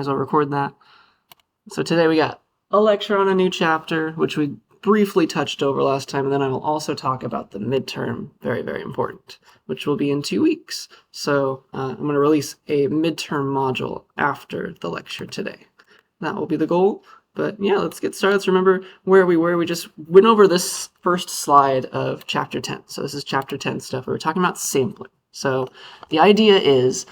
as well record that. So today we got a lecture on a new chapter, which we briefly touched over last time, and then I will also talk about the midterm, very, very important, which will be in 2 weeks. So I'm going to release a midterm module after the lecture today. That will be the goal. But yeah, let's get started. Let's remember where we were. We just went over this first slide of chapter 10. So this is chapter 10 stuff. We were talking about sampling. So the idea is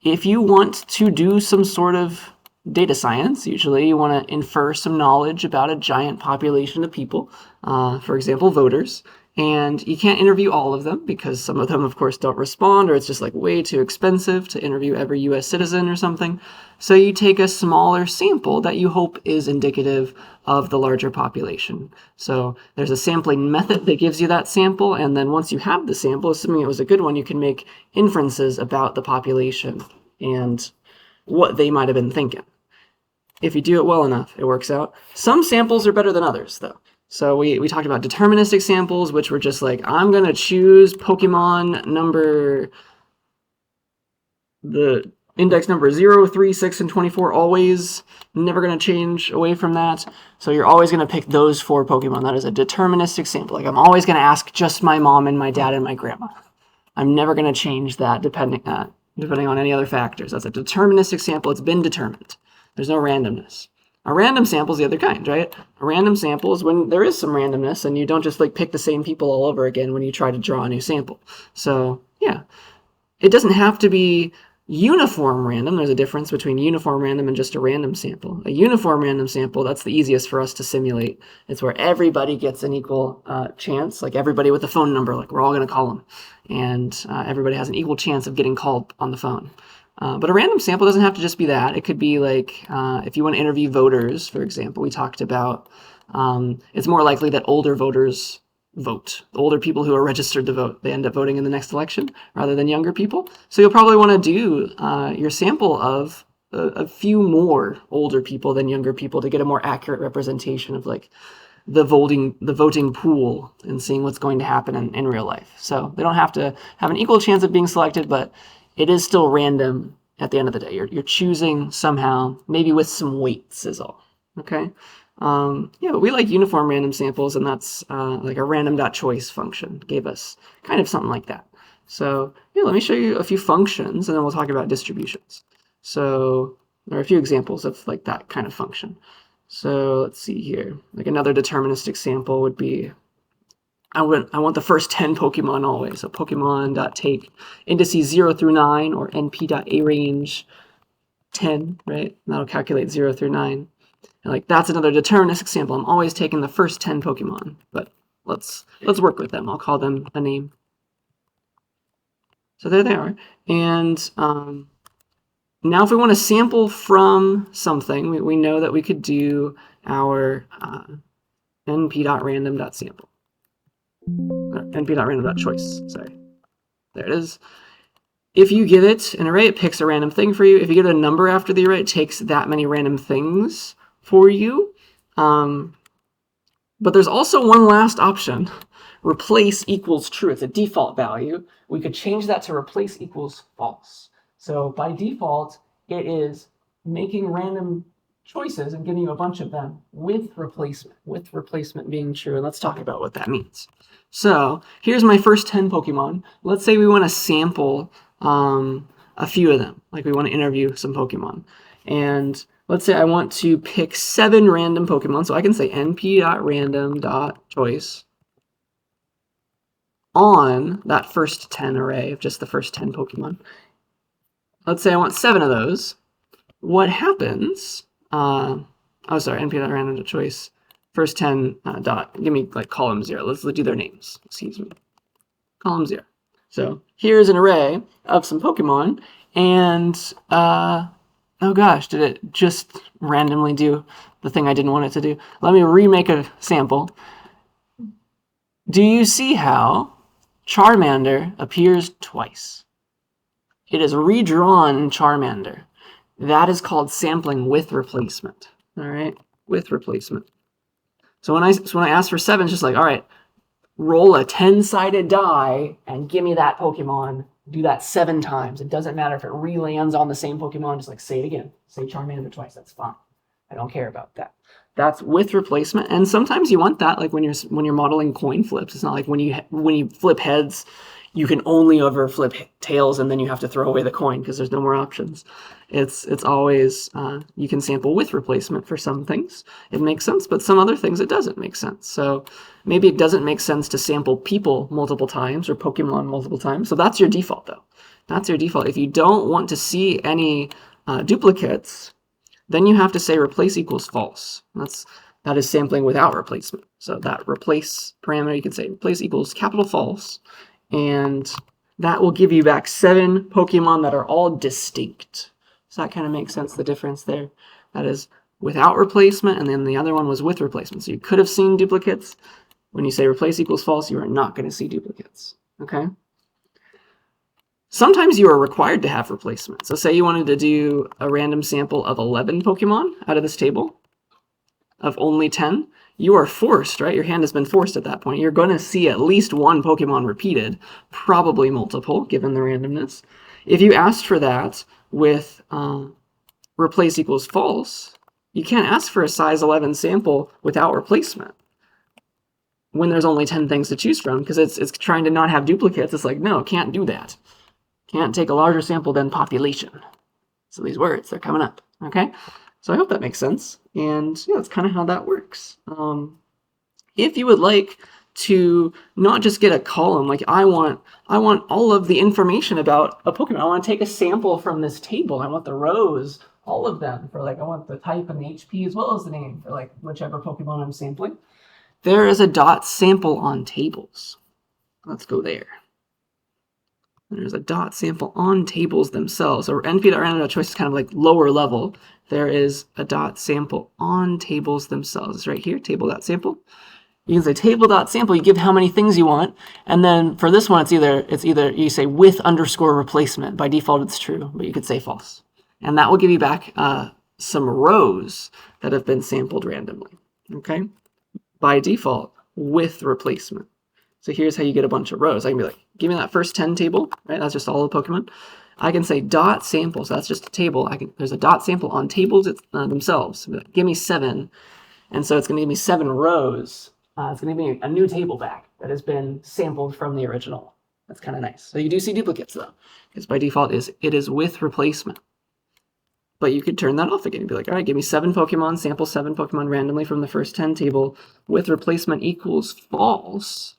if you want to do some sort of data science, usually you want to infer some knowledge about a giant population of people, for example, voters, and you can't interview all of them because some of them, of course, don't respond, or it's just like way too expensive to interview every US citizen or something. So you take a smaller sample that you hope is indicative of the larger population. So there's a sampling method that gives you that sample, and then once you have the sample, assuming it was a good one, you can make inferences about the population and what they might have been thinking. If you do it well enough, it works out. Some samples are better than others, though. So we talked about deterministic samples, which were just like, I'm going to choose Pokemon number, the index number 0, 3, 6, and 24 always, never going to change away from that. So you're always going to pick those 4 Pokemon. That is a deterministic sample. Like I'm always going to ask just my mom and my dad and my grandma. I'm never going to change that depending on any other factors. That's a deterministic sample. It's been determined. There's no randomness. A random sample is the other kind, right? A random sample is when there is some randomness and you don't just like pick the same people all over again when you try to draw a new sample. So yeah, it doesn't have to be uniform random. There's a difference between uniform random and just a random sample. A uniform random sample, that's the easiest for us to simulate. It's where everybody gets an equal chance, like everybody with a phone number, like we're all going to call them. And everybody has an equal chance of getting called on the phone. But a random sample doesn't have to just be that. It could be like if you want to interview voters, for example, we talked about it's more likely that older voters vote. The older people who are registered to vote, they end up voting in the next election rather than younger people. So you'll probably want to do your sample of a few more older people than younger people to get a more accurate representation of like the voting pool and seeing what's going to happen in real life. So they don't have to have an equal chance of being selected, but it is still random at the end of the day. You're choosing somehow, maybe with some weights is all, okay? Yeah, but we like uniform random samples, and that's like a random.choice function gave us kind of something like that. So yeah, let me show you a few functions, and then we'll talk about distributions. So there are a few examples of like that kind of function. So let's see here. Like another deterministic sample would be, I want the first 10 Pokemon always. So Pokemon.take indices 0 through 9, or np.arange 10, right? And that'll calculate 0 through 9. And like that's another deterministic sample. I'm always taking the first 10 Pokemon, but let's work with them. I'll call them a name. So there they are. And now if we want to sample from something, we know that we could do our np.random.sample. np.random.choice, sorry. There it is. If you give it an array, it picks a random thing for you. If you give it a number after the array, it takes that many random things for you. But there's also one last option. Replace equals true. It's a default value. We could change that to replace equals false. So by default, it is making random choices and giving you a bunch of them with replacement being true. And let's talk about what that means. So here's my first 10 Pokemon. Let's say we want to sample a few of them, like we want to interview some Pokemon. And let's say I want to pick 7 random Pokemon. So I can say np.random.choice on that first 10 array of just the first 10 Pokemon. Let's say I want 7 of those. What happens? np.random.choice first 10 give me like column 0. Let's do their names. Excuse me. Column 0. So here's an array of some Pokemon, and oh gosh, did it just randomly do the thing I didn't want it to do? Let me remake a sample. Do you see how Charmander appears twice? It is redrawn Charmander. That is called sampling with replacement. All right, with replacement. So when I ask for 7, it's just like, all right, roll a 10-sided die and give me that Pokemon do that 7 times. It doesn't matter if it re-lands on the same Pokemon. Just like say it again. Say Charmander twice. That's fine. I don't care about that. That's with replacement. And sometimes you want that, like when you're modeling coin flips. It's not like when you flip heads, you can only ever flip tails, and then you have to throw away the coin because there's no more options. It's always you can sample with replacement for some things. It makes sense, but some other things it doesn't make sense. So maybe it doesn't make sense to sample people multiple times or Pokemon multiple times. So that's your default, though. That's your default. If you don't want to see any duplicates, then you have to say replace equals false. That is sampling without replacement. So that replace parameter, you can say replace equals capital false, and that will give you back 7 Pokemon that are all distinct. So that kind of makes sense, the difference there. That is without replacement, and then the other one was with replacement. So you could have seen duplicates. When you say replace equals false, you are not going to see duplicates. Okay? Sometimes you are required to have replacement. So say you wanted to do a random sample of 11 Pokemon out of this table of only 10. You are forced, right? Your hand has been forced at that point. You're going to see at least 1 Pokemon repeated, probably multiple, given the randomness. If you asked for that with replace equals false, you can't ask for a size 11 sample without replacement when there's only 10 things to choose from, because it's trying to not have duplicates. It's like, no, can't do that. Can't take a larger sample than population. So these words, they're coming up, okay? So I hope that makes sense. And yeah, that's kind of how that works. If you would like to not just get a column, like I want all of the information about a Pokemon. I want to take a sample from this table. I want the rows, all of them, for like, I want the type and the HP as well as the name for like whichever Pokemon I'm sampling. There is a dot sample on tables. Let's go there. There's a dot sample on tables themselves. So np.random.choice is kind of like lower level. There is a dot sample on tables themselves. It's right here, table.sample. You can say table.sample, you give how many things you want, and then for this one it's either you say with underscore replacement. By default it's true, but you could say false. And that will give you back some rows that have been sampled randomly. Okay? By default, with replacement. So here's how you get a bunch of rows. I can be like, give me that first 10 table, right? That's just all the Pokemon. I can say dot sample, so that's just a table. There's a dot sample on tables themselves. Like, give me 7, and so it's going to give me 7 rows. It's going to give me a new table back that has been sampled from the original. That's kind of nice. So you do see duplicates though, because by default it is with replacement. But you could turn that off again and be like, all right, give me 7 Pokemon, sample 7 Pokemon randomly from the first 10 table with replacement equals false.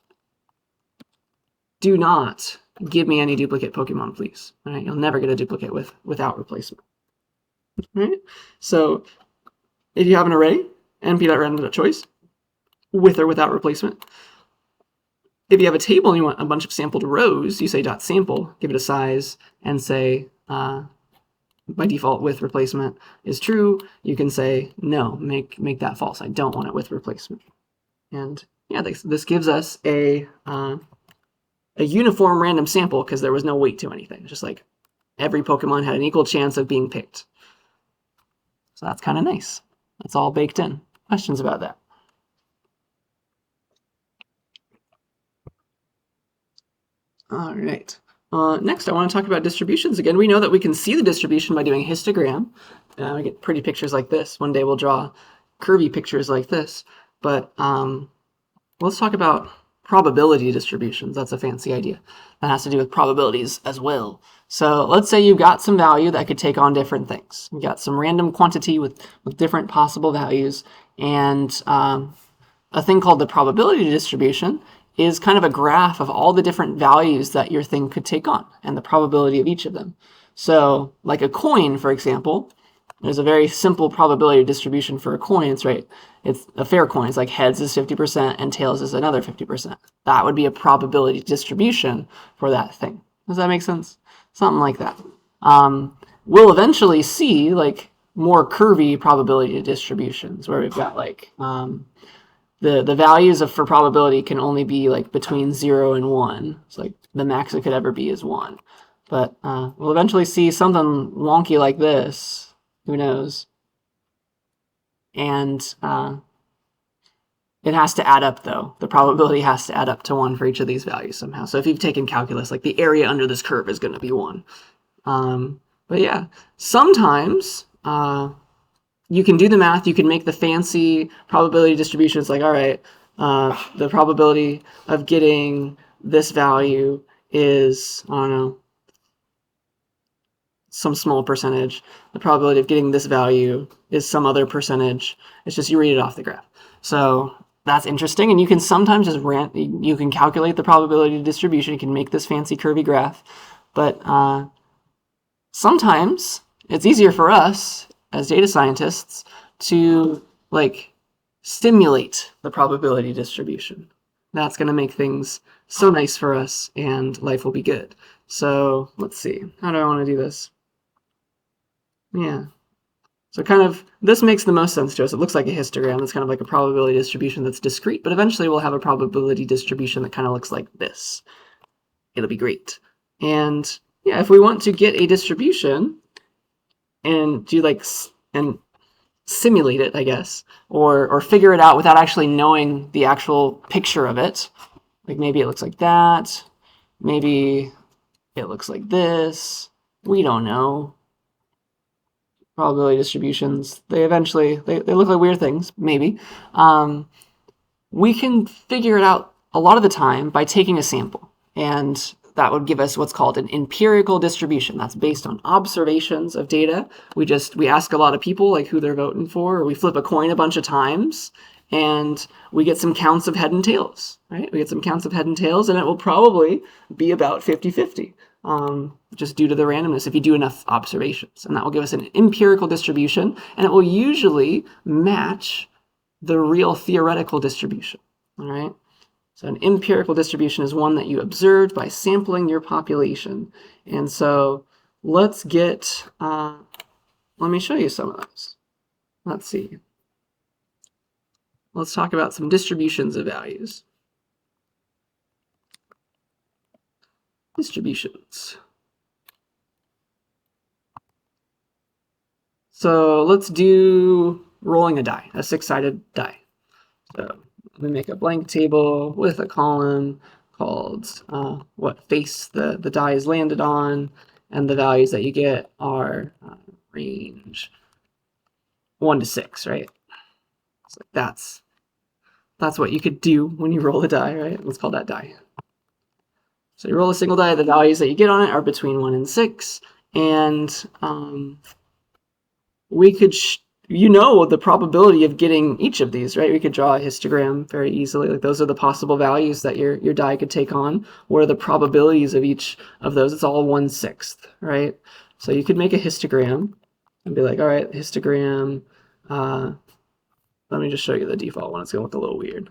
Do not give me any duplicate Pokemon, please. All right, you'll never get a duplicate without replacement. All right, so if you have an array, np.random.choice, with or without replacement. If you have a table and you want a bunch of sampled rows, you say dot sample, give it a size, and say by default with replacement is true. You can say no, make that false. I don't want it with replacement. And yeah, this gives us a uniform random sample because there was no weight to anything. It's just like every Pokemon had an equal chance of being picked. So that's kind of nice. That's all baked in. Questions about that? All right. Next, I want to talk about distributions again. We know that we can see the distribution by doing histogram. We get pretty pictures like this. One day we'll draw curvy pictures like this. But let's talk about probability distributions. That's a fancy idea. That has to do with probabilities as well. So let's say you've got some value that could take on different things. You've got some random quantity with different possible values, and a thing called the probability distribution is kind of a graph of all the different values that your thing could take on and the probability of each of them. So like a coin, for example, there's a very simple probability distribution for a coin. It's a fair coin. It's like heads is 50% and tails is another 50%. That would be a probability distribution for that thing. Does that make sense? Something like that. We'll eventually see like more curvy probability distributions where we've got like the values for probability can only be like between 0 and 1. It's like the max it could ever be is 1. But we'll eventually see something wonky like this. Who knows? And It has to add up, though. The probability has to add up to 1 for each of these values somehow. So if you've taken calculus, like the area under this curve is going to be 1. But yeah, sometimes you can do the math. You can make the fancy probability distribution. It's like, all right, the probability of getting this value is, I don't know, some small percentage. The probability of getting this value is some other percentage. It's just you read it off the graph. So that's interesting, and you can sometimes just you can calculate the probability distribution. You can make this fancy curvy graph, but sometimes it's easier for us as data scientists to like simulate the probability distribution. That's going to make things so nice for us, and life will be good. So let's see, how do I want to do this? Yeah. So kind of, this makes the most sense to us. It looks like a histogram. It's kind of like a probability distribution that's discrete, but eventually we'll have a probability distribution that kind of looks like this. It'll be great. And yeah, if we want to get a distribution and do like, and simulate it, I guess, or figure it out without actually knowing the actual picture of it, like maybe it looks like that, maybe it looks like this, we don't know. Probability distributions, they look like weird things, maybe. We can figure it out a lot of the time by taking a sample, and that would give us what's called an empirical distribution. That's based on observations of data. We ask a lot of people like who they're voting for, or we flip a coin a bunch of times, and we get some counts of head and tails, right? We get some counts of head and tails, and it will probably be about 50-50. Just due to the randomness if you do enough observations. And that will give us an empirical distribution, and it will usually match the real theoretical distribution. All right? So an empirical distribution is one that you observed by sampling your population. And so let's get, let me show you some of those. Let's see. Let's talk about some distributions of values. Distributions. So let's do rolling a die, a 6-sided die. So we make a blank table with a column called what face the die is landed on, and the values that you get are range 1 to 6, right? So that's what you could do when you roll a die, right? Let's call that die. So you roll a single die, the values that you get on it are between 1 and 6, and we could, the probability of getting each of these, right? We could draw a histogram very easily. Like those are the possible values that your die could take on. What are the probabilities of each of those? It's all 1/6, right? So you could make a histogram and be like, all right, histogram, let me just show you the default one. It's going to look a little weird.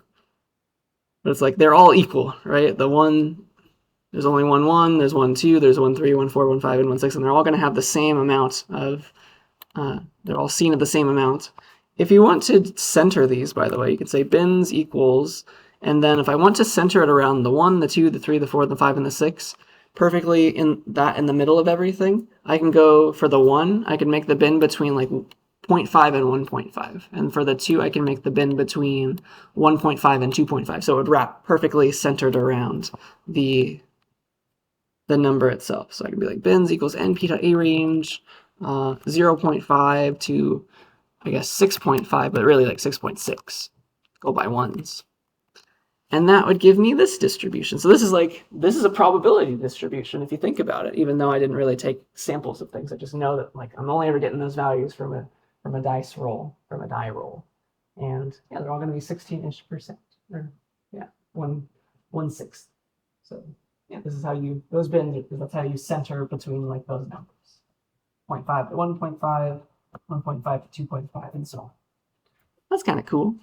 But it's like they're all equal, right? There's only 1, 1, there's 1, 2, there's 1, 3, 1, 4, 1, 5, and 1, 6, and they're all going to have the same amount of they're all seen at the same amount. If you want to center these, by the way, you could say bins equals, and then if I want to center it around the 1, the 2, the 3, the 4, the 5, and the 6, perfectly in the middle of everything, I can go for the 1, I can make the bin between like 0.5 and 1.5. And for the 2, I can make the bin between 1.5 and 2.5. So it would wrap perfectly centered around the number itself. So I can be like bins equals np.a range 0.5 to, I guess, 6.5, but really like 6.6. Go by ones. And that would give me this distribution. So this is a probability distribution if you think about it, even though I didn't really take samples of things. I just know that like I'm only ever getting those values from a dice roll, from a die roll. And yeah, they're all going to be 16-ish%. Or yeah, 1/6. So yeah, this is how those bins, that's how you center between like those numbers. 0.5 to 1.5, 1.5 to 2.5, and so on. That's kind of cool.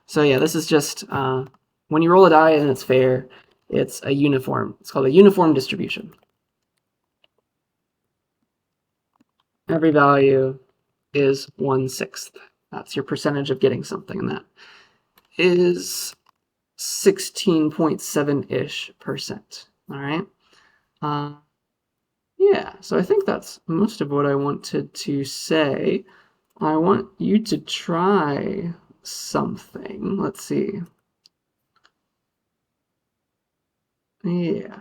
So yeah, this is just when you roll a die and it's fair, it's a uniform. It's called a uniform distribution. Every value is 1/6. That's your percentage of getting something, and that is 16.7-ish%. All right. Yeah, so I think that's most of what I wanted to say. I want you to try something. Let's see. Yeah.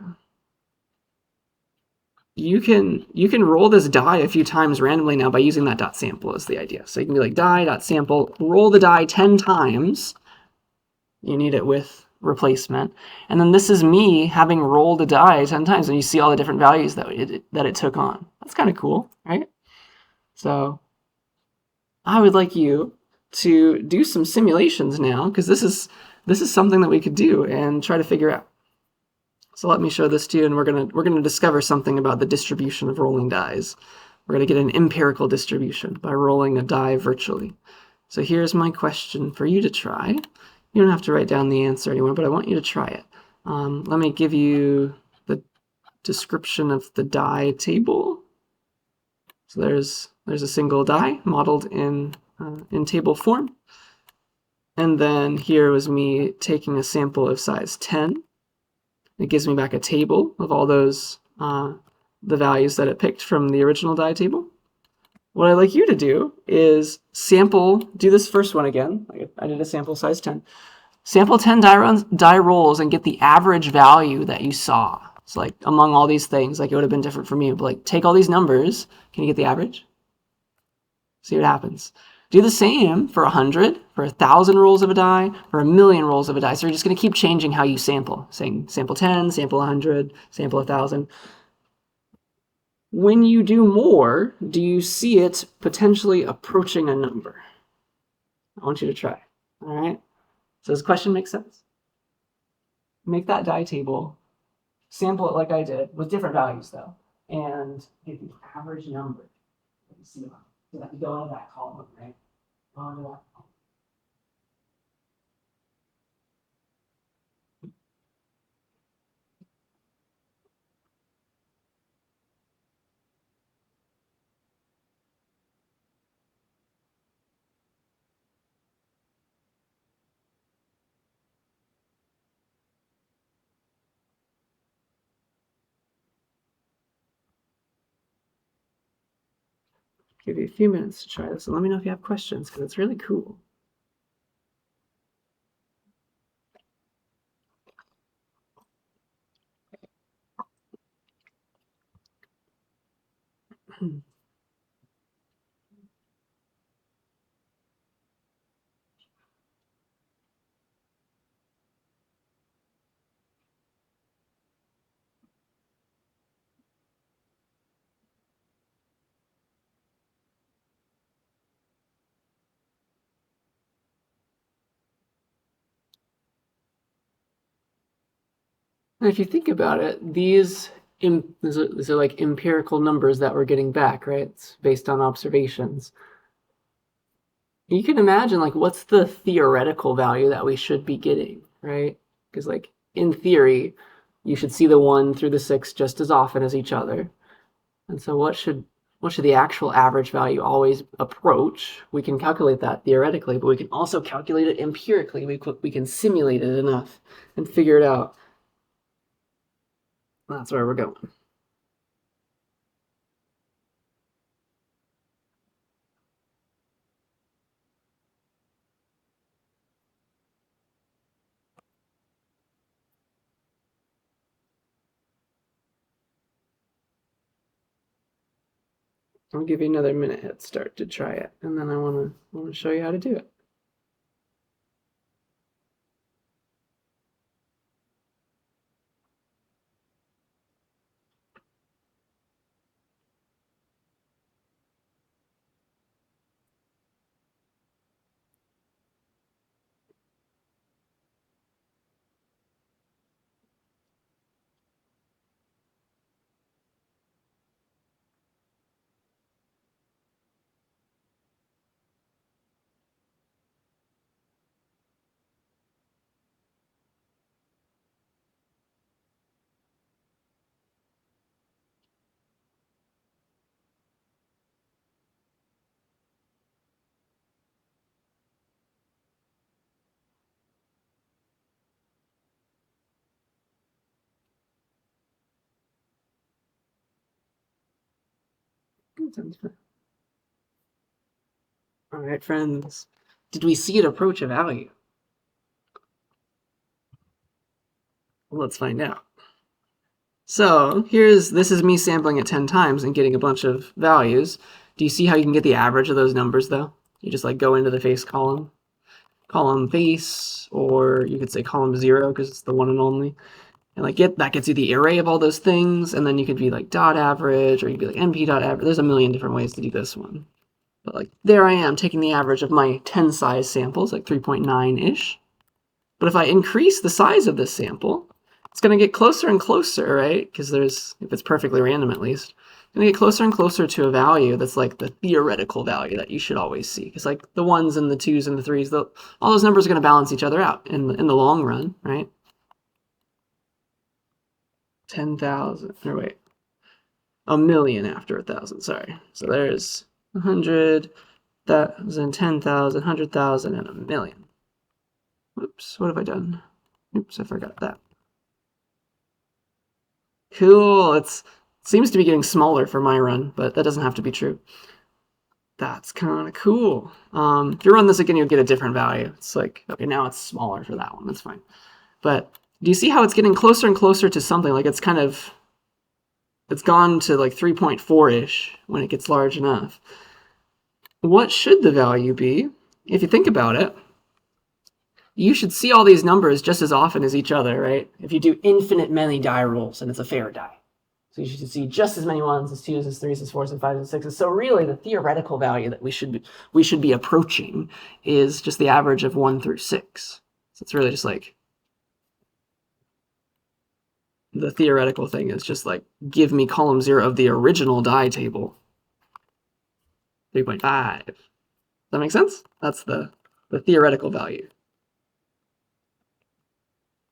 You can roll this die a few times randomly now by using that dot sample is the idea. So you can be like die dot sample, roll the die 10 times. You need it with replacement. And then this is me having rolled a die 10 times, and you see all the different values that it took on. That's kind of cool, right? So I would like you to do some simulations now, because this is something that we could do and try to figure out. So let me show this to you, and we're gonna discover something about the distribution of rolling dice. We're gonna get an empirical distribution by rolling a die virtually. So here's my question for you to try. You don't have to write down the answer anywhere, but I want you to try it. Let me give you the description of the die table. So there's a single die modeled in table form. And then here was me taking a sample of size 10. It gives me back a table of all those, the values that it picked from the original die table. What I'd like you to do is do this first one again. I did a sample size 10. Sample 10 die rolls and get the average value that you saw. So like among all these things, like it would have been different from you, but like take all these numbers. Can you get the average? See what happens. Do the same for 100, for 1,000 rolls of a die, for 1,000,000 rolls of a die. So you're just going to keep changing how you sample, saying sample 10, sample 100, sample 1,000. When you do more, do you see it potentially approaching a number? I want you to try. All right. So does this question make sense? Make that die table, sample it like I did, with different values though, and get the average number. So that you go into that column, right? Go into that column. Give you a few minutes to try this, and let me know if you have questions, because it's really cool. And if you think about it, these are like empirical numbers that we're getting back, right? It's based on observations. You can imagine, like, what's the theoretical value that we should be getting, right? Because, like, in theory, you should see the 1 through the 6 just as often as each other. And so what should the actual average value always approach? We can calculate that theoretically, but we can also calculate it empirically. We can simulate it enough and figure it out. That's where we're going. I'll give you another minute head start to try it, and then I want to show you how to do it. Sounds fun. All right, friends. Did we see it approach a value? Well, let's find out. So this is me sampling it 10 times and getting a bunch of values. Do you see how you can get the average of those numbers though? You just like go into the face column face, or you could say column 0 because it's the one and only. And like that gets you the array of all those things, and then you could be like dot average, or you could be like np dot average. There's a million different ways to do this one. But like there I am taking the average of my 10 size samples, like 3.9-ish. But if I increase the size of this sample, it's going to get closer and closer, right? Because if it's perfectly random at least, it's going to get closer and closer to a value that's like the theoretical value that you should always see. Because like the 1s and the 2s and the 3s, all those numbers are going to balance each other out in the long run, right? 10,000, or wait, a million after 1,000, sorry. So there's 100,000, 10,000, 100,000, and a million. Oops, what have I done? Oops, I forgot that. Cool, it seems to be getting smaller for my run, but that doesn't have to be true. That's kind of cool. If you run this again, you'll get a different value. It's like, okay, now it's smaller for that one, that's fine. But do you see how it's getting closer and closer to something? Like it's gone to like 3.4-ish when it gets large enough. What should the value be? If you think about it, you should see all these numbers just as often as each other, right? If you do infinite many die rules and it's a fair die. So you should see just as many 1s as 2s as 3s as 4s as 5s as 6s. So really the theoretical value that we should be approaching is just the average of 1 through 6. So it's really just like the theoretical thing is just like, give me column 0 of the original die table. 3.5. Does that make sense? That's the theoretical value.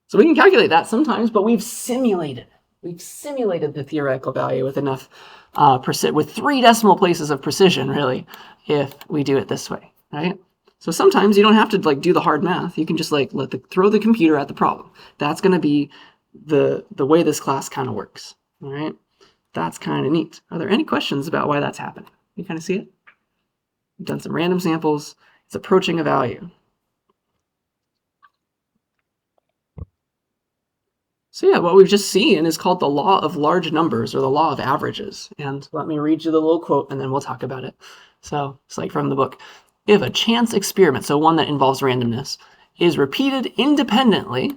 So we can calculate that sometimes, but we've simulated the theoretical value with enough with 3 decimal places of precision, really, if we do it this way, right? So sometimes you don't have to like do the hard math. You can just like throw the computer at the problem. That's going to be the way this class kind of works. All right, that's kind of neat. Are there any questions about why that's happening? You kind of see it? We've done some random samples. It's approaching a value. So yeah, what we've just seen is called the law of large numbers, or the law of averages. And let me read you the little quote and then we'll talk about it. So it's like from the book. If a chance experiment, so one that involves randomness, is repeated independently,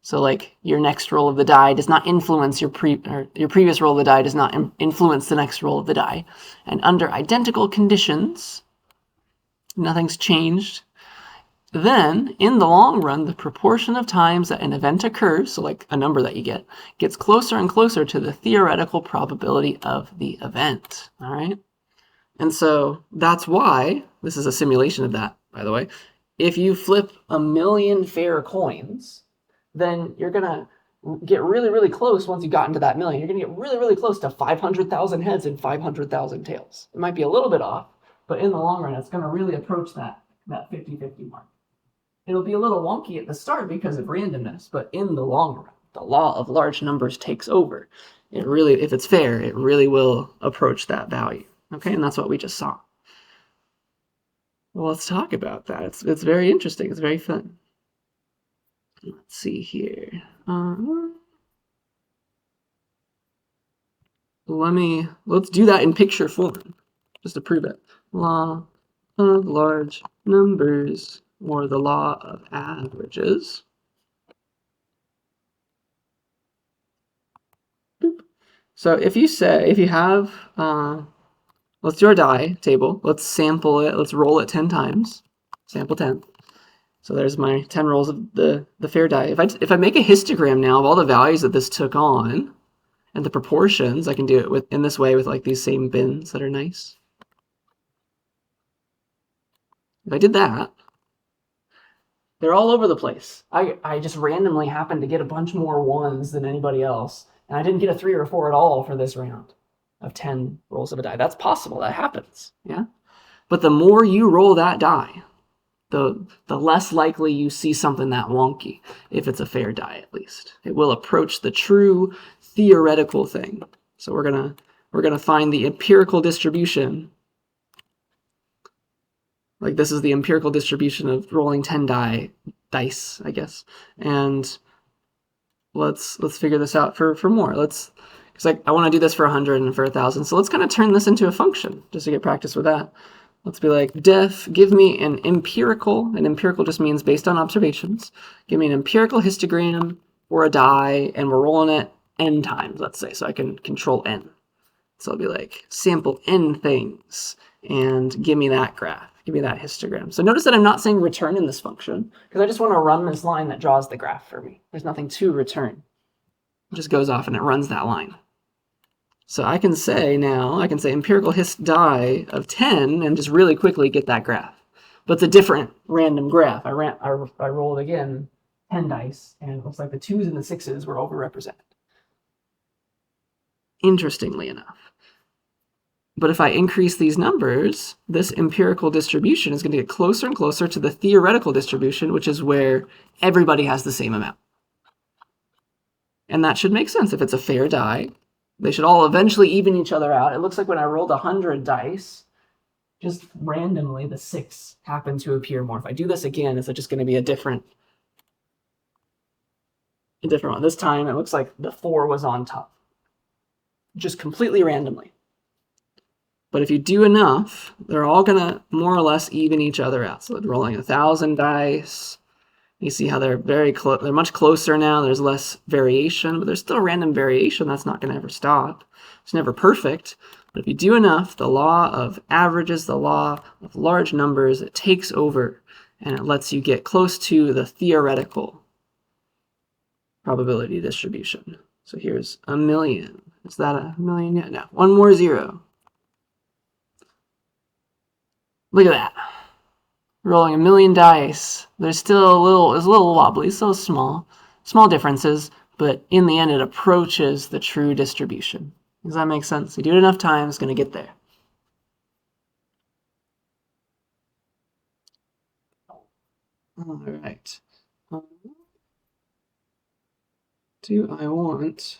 so like your next roll of the die does not influence your previous roll of the die does not influence the next roll of the die, and under identical conditions, nothing's changed, then in the long run, the proportion of times that an event occurs, so like a number that you get, gets closer and closer to the theoretical probability of the event. All right. And so that's why this is a simulation of that, by the way. If you flip 1,000,000 fair coins, then you're going to get really, really close once you've gotten to that million. You're going to get really, really close to 500,000 heads and 500,000 tails. It might be a little bit off, but in the long run, it's going to really approach that 50-50 mark. It'll be a little wonky at the start because of randomness, but in the long run, the law of large numbers takes over. It really, if it's fair, it really will approach that value. Okay, and that's what we just saw. Well, let's talk about that. It's very interesting. It's very fun. Let's see here. Let's do that in picture form, just to prove it. Law of large numbers, or the law of averages. So if you have, let's do our die table. Let's sample it. Let's roll it 10 times. Sample 10. So there's my 10 rolls of the fair die. If I make a histogram now of all the values that this took on and the proportions, I can do it in this way with like these same bins that are nice. If I did that, they're all over the place. I just randomly happened to get a bunch more 1s than anybody else, and I didn't get a 3 or a 4 at all for this round of 10 rolls of a die. That's possible. That happens. Yeah. But the more you roll that die, the less likely you see something that wonky, if it's a fair die at least. It will approach the true theoretical thing. So we're gonna find the empirical distribution Like this is the empirical distribution of rolling 10 dice, I guess. And let's figure this out for more. Because I want to do this for 100 and for 1,000. So let's kind of turn this into a function just to get practice with that. Let's be like, def, give me an empirical, and empirical just means based on observations. Give me an empirical histogram or a die, and we're rolling it n times, let's say, so I can control n. So I'll be like, sample n things, and give me that graph, give me that histogram. So notice that I'm not saying return in this function, because I just want to run this line that draws the graph for me. There's nothing to return. It just goes off and it runs that line. So I can say now, I can say empirical hist die of 10 and just really quickly get that graph. But it's a different random graph. I rolled again 10 dice, and it looks like the 2s and the 6s were overrepresented. Interestingly enough. But if I increase these numbers, this empirical distribution is going to get closer and closer to the theoretical distribution, which is where everybody has the same amount. And that should make sense. If it's a fair die, they should all eventually even each other out. It looks like when I rolled 100 dice, just randomly the 6 happened to appear more. If I do this again, it's just going to be a different one. This time it looks like the 4 was on top. Just completely randomly. But if you do enough, they're all going to more or less even each other out. So rolling 1,000 dice, you see how they're very close. They're much closer now. There's less variation, but there's still random variation. That's not going to ever stop. It's never perfect. But if you do enough, the law of averages, the law of large numbers, it takes over, and it lets you get close to the theoretical probability distribution. So here's 1,000,000. Is that 1,000,000 yet? No. One more 0. Look at that. Rolling 1,000,000 dice. There's still it's a little wobbly, still small differences, but in the end it approaches the true distribution. Does that make sense? You do it enough times, it's going to get there. All right. Do I want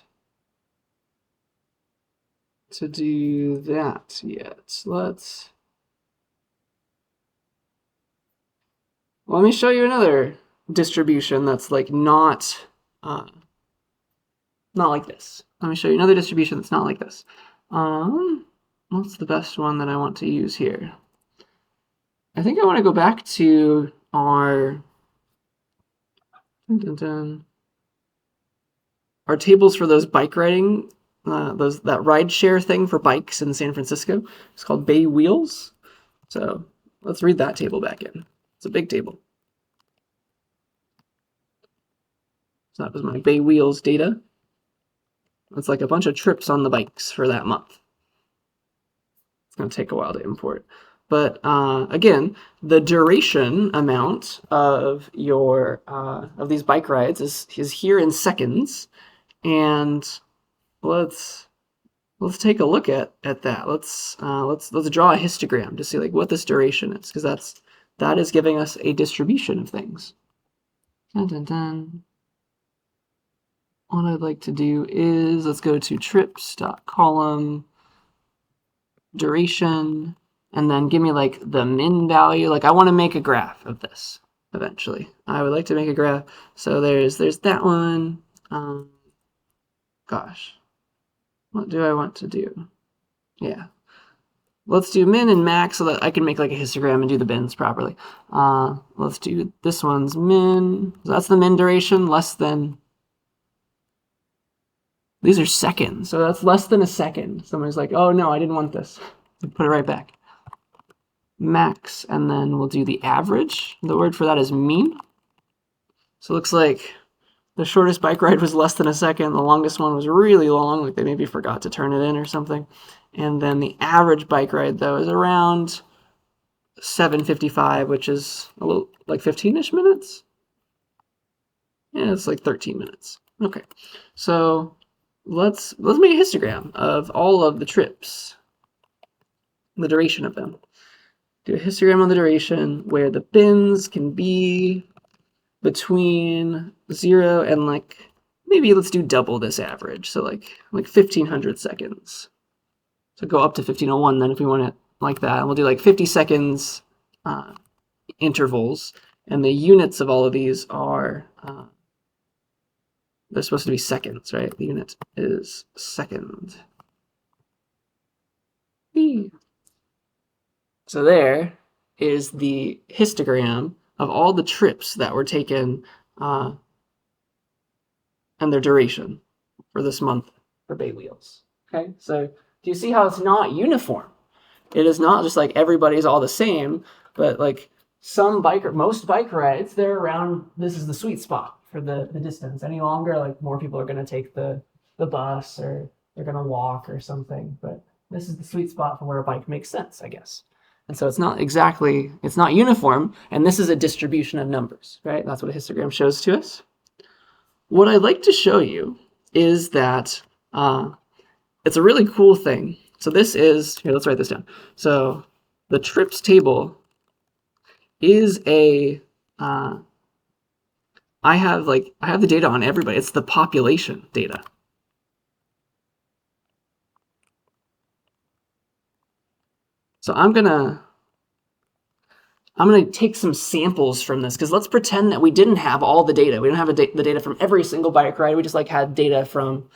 to do that yet? Let me show you another distribution that's like not like this. Let me show you another distribution that's not like this. What's the best one that I want to use here? I think I want to go back to our tables for those bike riding, that ride share thing for bikes in San Francisco. It's called Bay Wheels. So let's read that table back in. It's a big table. So that was my Bay Wheels data. It's like a bunch of trips on the bikes for that month. It's going to take a while to import. But again, the duration amount of your of these bike rides is here in seconds, and let's take a look at that. Let's draw a histogram to see like what this duration is, because that is giving us a distribution of things. Dun, dun, dun. What I'd like to do is let's go to trips.column duration, and then give me like the min value. Like I want to make a graph of this eventually. I would like to make a graph. So there's that one. Gosh, what do I want to do? Yeah. Let's do min and max so that I can make like a histogram and do the bins properly. Let's do this one's min. So that's the min duration, less than. These are seconds, so that's less than a second. Someone's like, oh no, I didn't want this. Put it right back. Max, and then we'll do the average. The word for that is mean. So it looks like the shortest bike ride was less than a second. The longest one was really long, like they maybe forgot to turn it in or something. And then the average bike ride, though, is around 7:55, which is a little like 15-ish minutes. Yeah, it's like 13 minutes. Okay, so let's make a histogram of all of the trips, the duration of them. Do a histogram on the duration where the bins can be between 0 and like maybe let's do double this average, so like 1,500 seconds. So go up to 1,501 then if we want it like that. And we'll do like 50 seconds intervals, and the units of all of these are, they're supposed to be seconds, right? The unit is second. So there is the histogram of all the trips that were taken and their duration for this month for bay wheels. Okay, so do you see how it's not uniform? It is not just like everybody's all the same, but like most bike rides, they're around, this is the sweet spot for the distance. Any longer, like more people are going to take the bus or they're going to walk or something. But this is the sweet spot for where a bike makes sense, I guess. And so it's not uniform, and this is a distribution of numbers, right? That's what a histogram shows to us. What I'd like to show you is that it's a really cool thing. So this is, here, let's write this down. So the trips table is I have the data on everybody. It's the population data. So I'm gonna take some samples from this, because let's pretend that we didn't have all the data. We don't have the data from every single bike ride. We just like had data from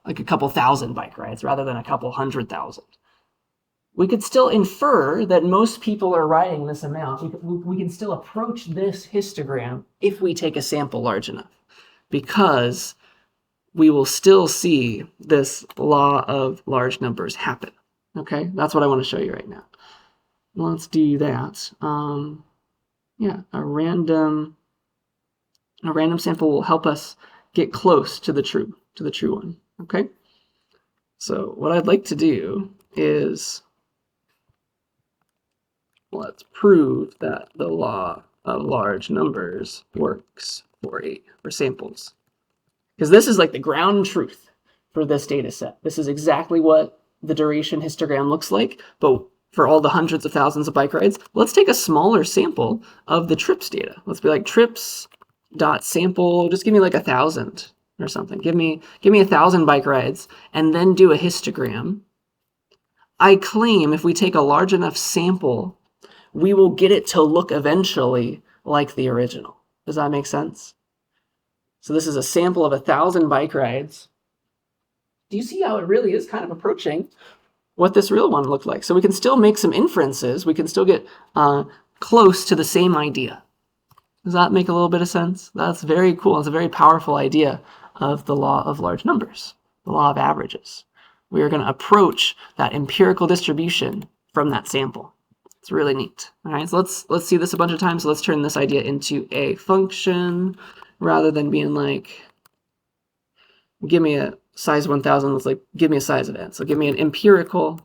like a couple thousand bike rides rather than a couple 100,000. We could still infer that most people are riding this amount. We can still approach this histogram if we take a sample large enough, because we will still see this law of large numbers happen. Okay, that's what I want to show you right now. Let's do that. Yeah, a random sample will help us get close to the true one. Okay, so what I'd like to do is, let's prove that the law of large numbers works for samples, because this is like the ground truth for this data set. This is exactly what the duration histogram looks like, but for all the hundreds of thousands of bike rides, let's take a smaller sample of the trips data. Let's be like trips.sample, just give me like 1,000 or something. Give me 1,000 bike rides and then do a histogram. I claim if we take a large enough sample, we will get it to look eventually like the original. Does that make sense? So this is a sample of 1,000 bike rides. Do you see how it really is kind of approaching what this real one looked like? So we can still make some inferences. We can still get close to the same idea. Does that make a little bit of sense? That's very cool. It's a very powerful idea of the law of large numbers, the law of averages. We are going to approach that empirical distribution from that sample. It's really neat. All right, so let's see this a bunch of times. So let's turn this idea into a function rather than being like, give me a size 1,000. Let's like, give me a size of n. So give me an empirical.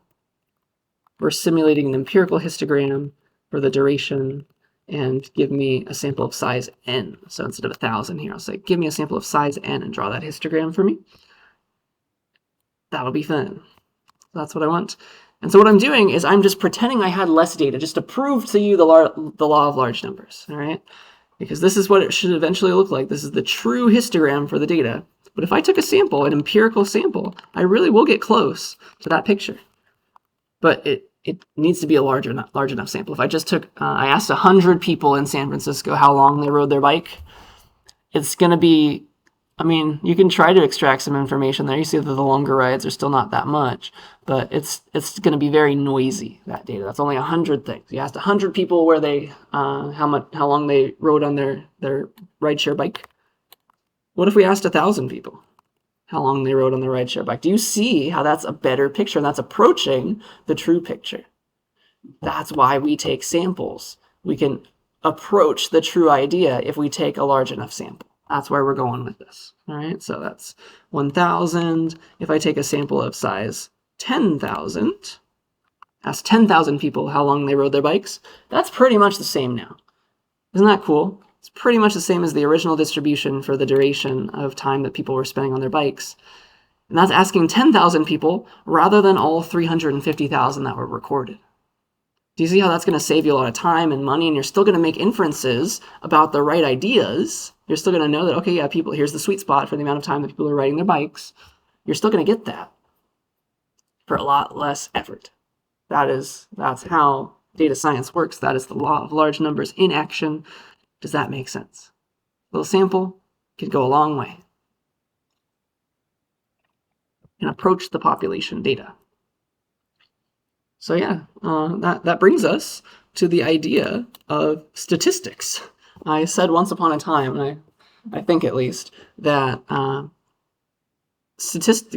We're simulating an empirical histogram for the duration, and give me a sample of size n. So instead of 1,000 here, I'll say, give me a sample of size n and draw that histogram for me. That'll be fun. That's what I want. And so what I'm doing is I'm just pretending I had less data just to prove to you the law of large numbers, all right? Because this is what it should eventually look like. This is the true histogram for the data. But if I took a sample, an empirical sample, I really will get close to that picture. But it needs to be a large enough sample. If I just took, I asked 100 people in San Francisco how long they rode their bike, it's going to be, I mean, you can try to extract some information there. You see that the longer rides are still not that much, but it's going to be very noisy, that data. That's only 100 things. You asked 100 people where they, how long they rode on their rideshare bike. What if we asked 1,000 people how long they rode on their rideshare bike? Do you see how that's a better picture, and that's approaching the true picture? That's why we take samples. We can approach the true idea if we take a large enough sample. That's where we're going with this. All right, so that's 1,000. If I take a sample of size 10,000, ask 10,000 people how long they rode their bikes, that's pretty much the same now. Isn't that cool? It's pretty much the same as the original distribution for the duration of time that people were spending on their bikes. And that's asking 10,000 people rather than all 350,000 that were recorded. Do you see how that's going to save you a lot of time and money, and you're still going to make inferences about the right ideas? You're still going to know that, okay, yeah, people, here's the sweet spot for the amount of time that people are riding their bikes. You're still going to get that for a lot less effort. That's how data science works. That is the law of large numbers in action. Does that make sense? A little sample could go a long way and approach the population data. So yeah, that brings us to the idea of statistics. I said once upon a time, and I think at least, that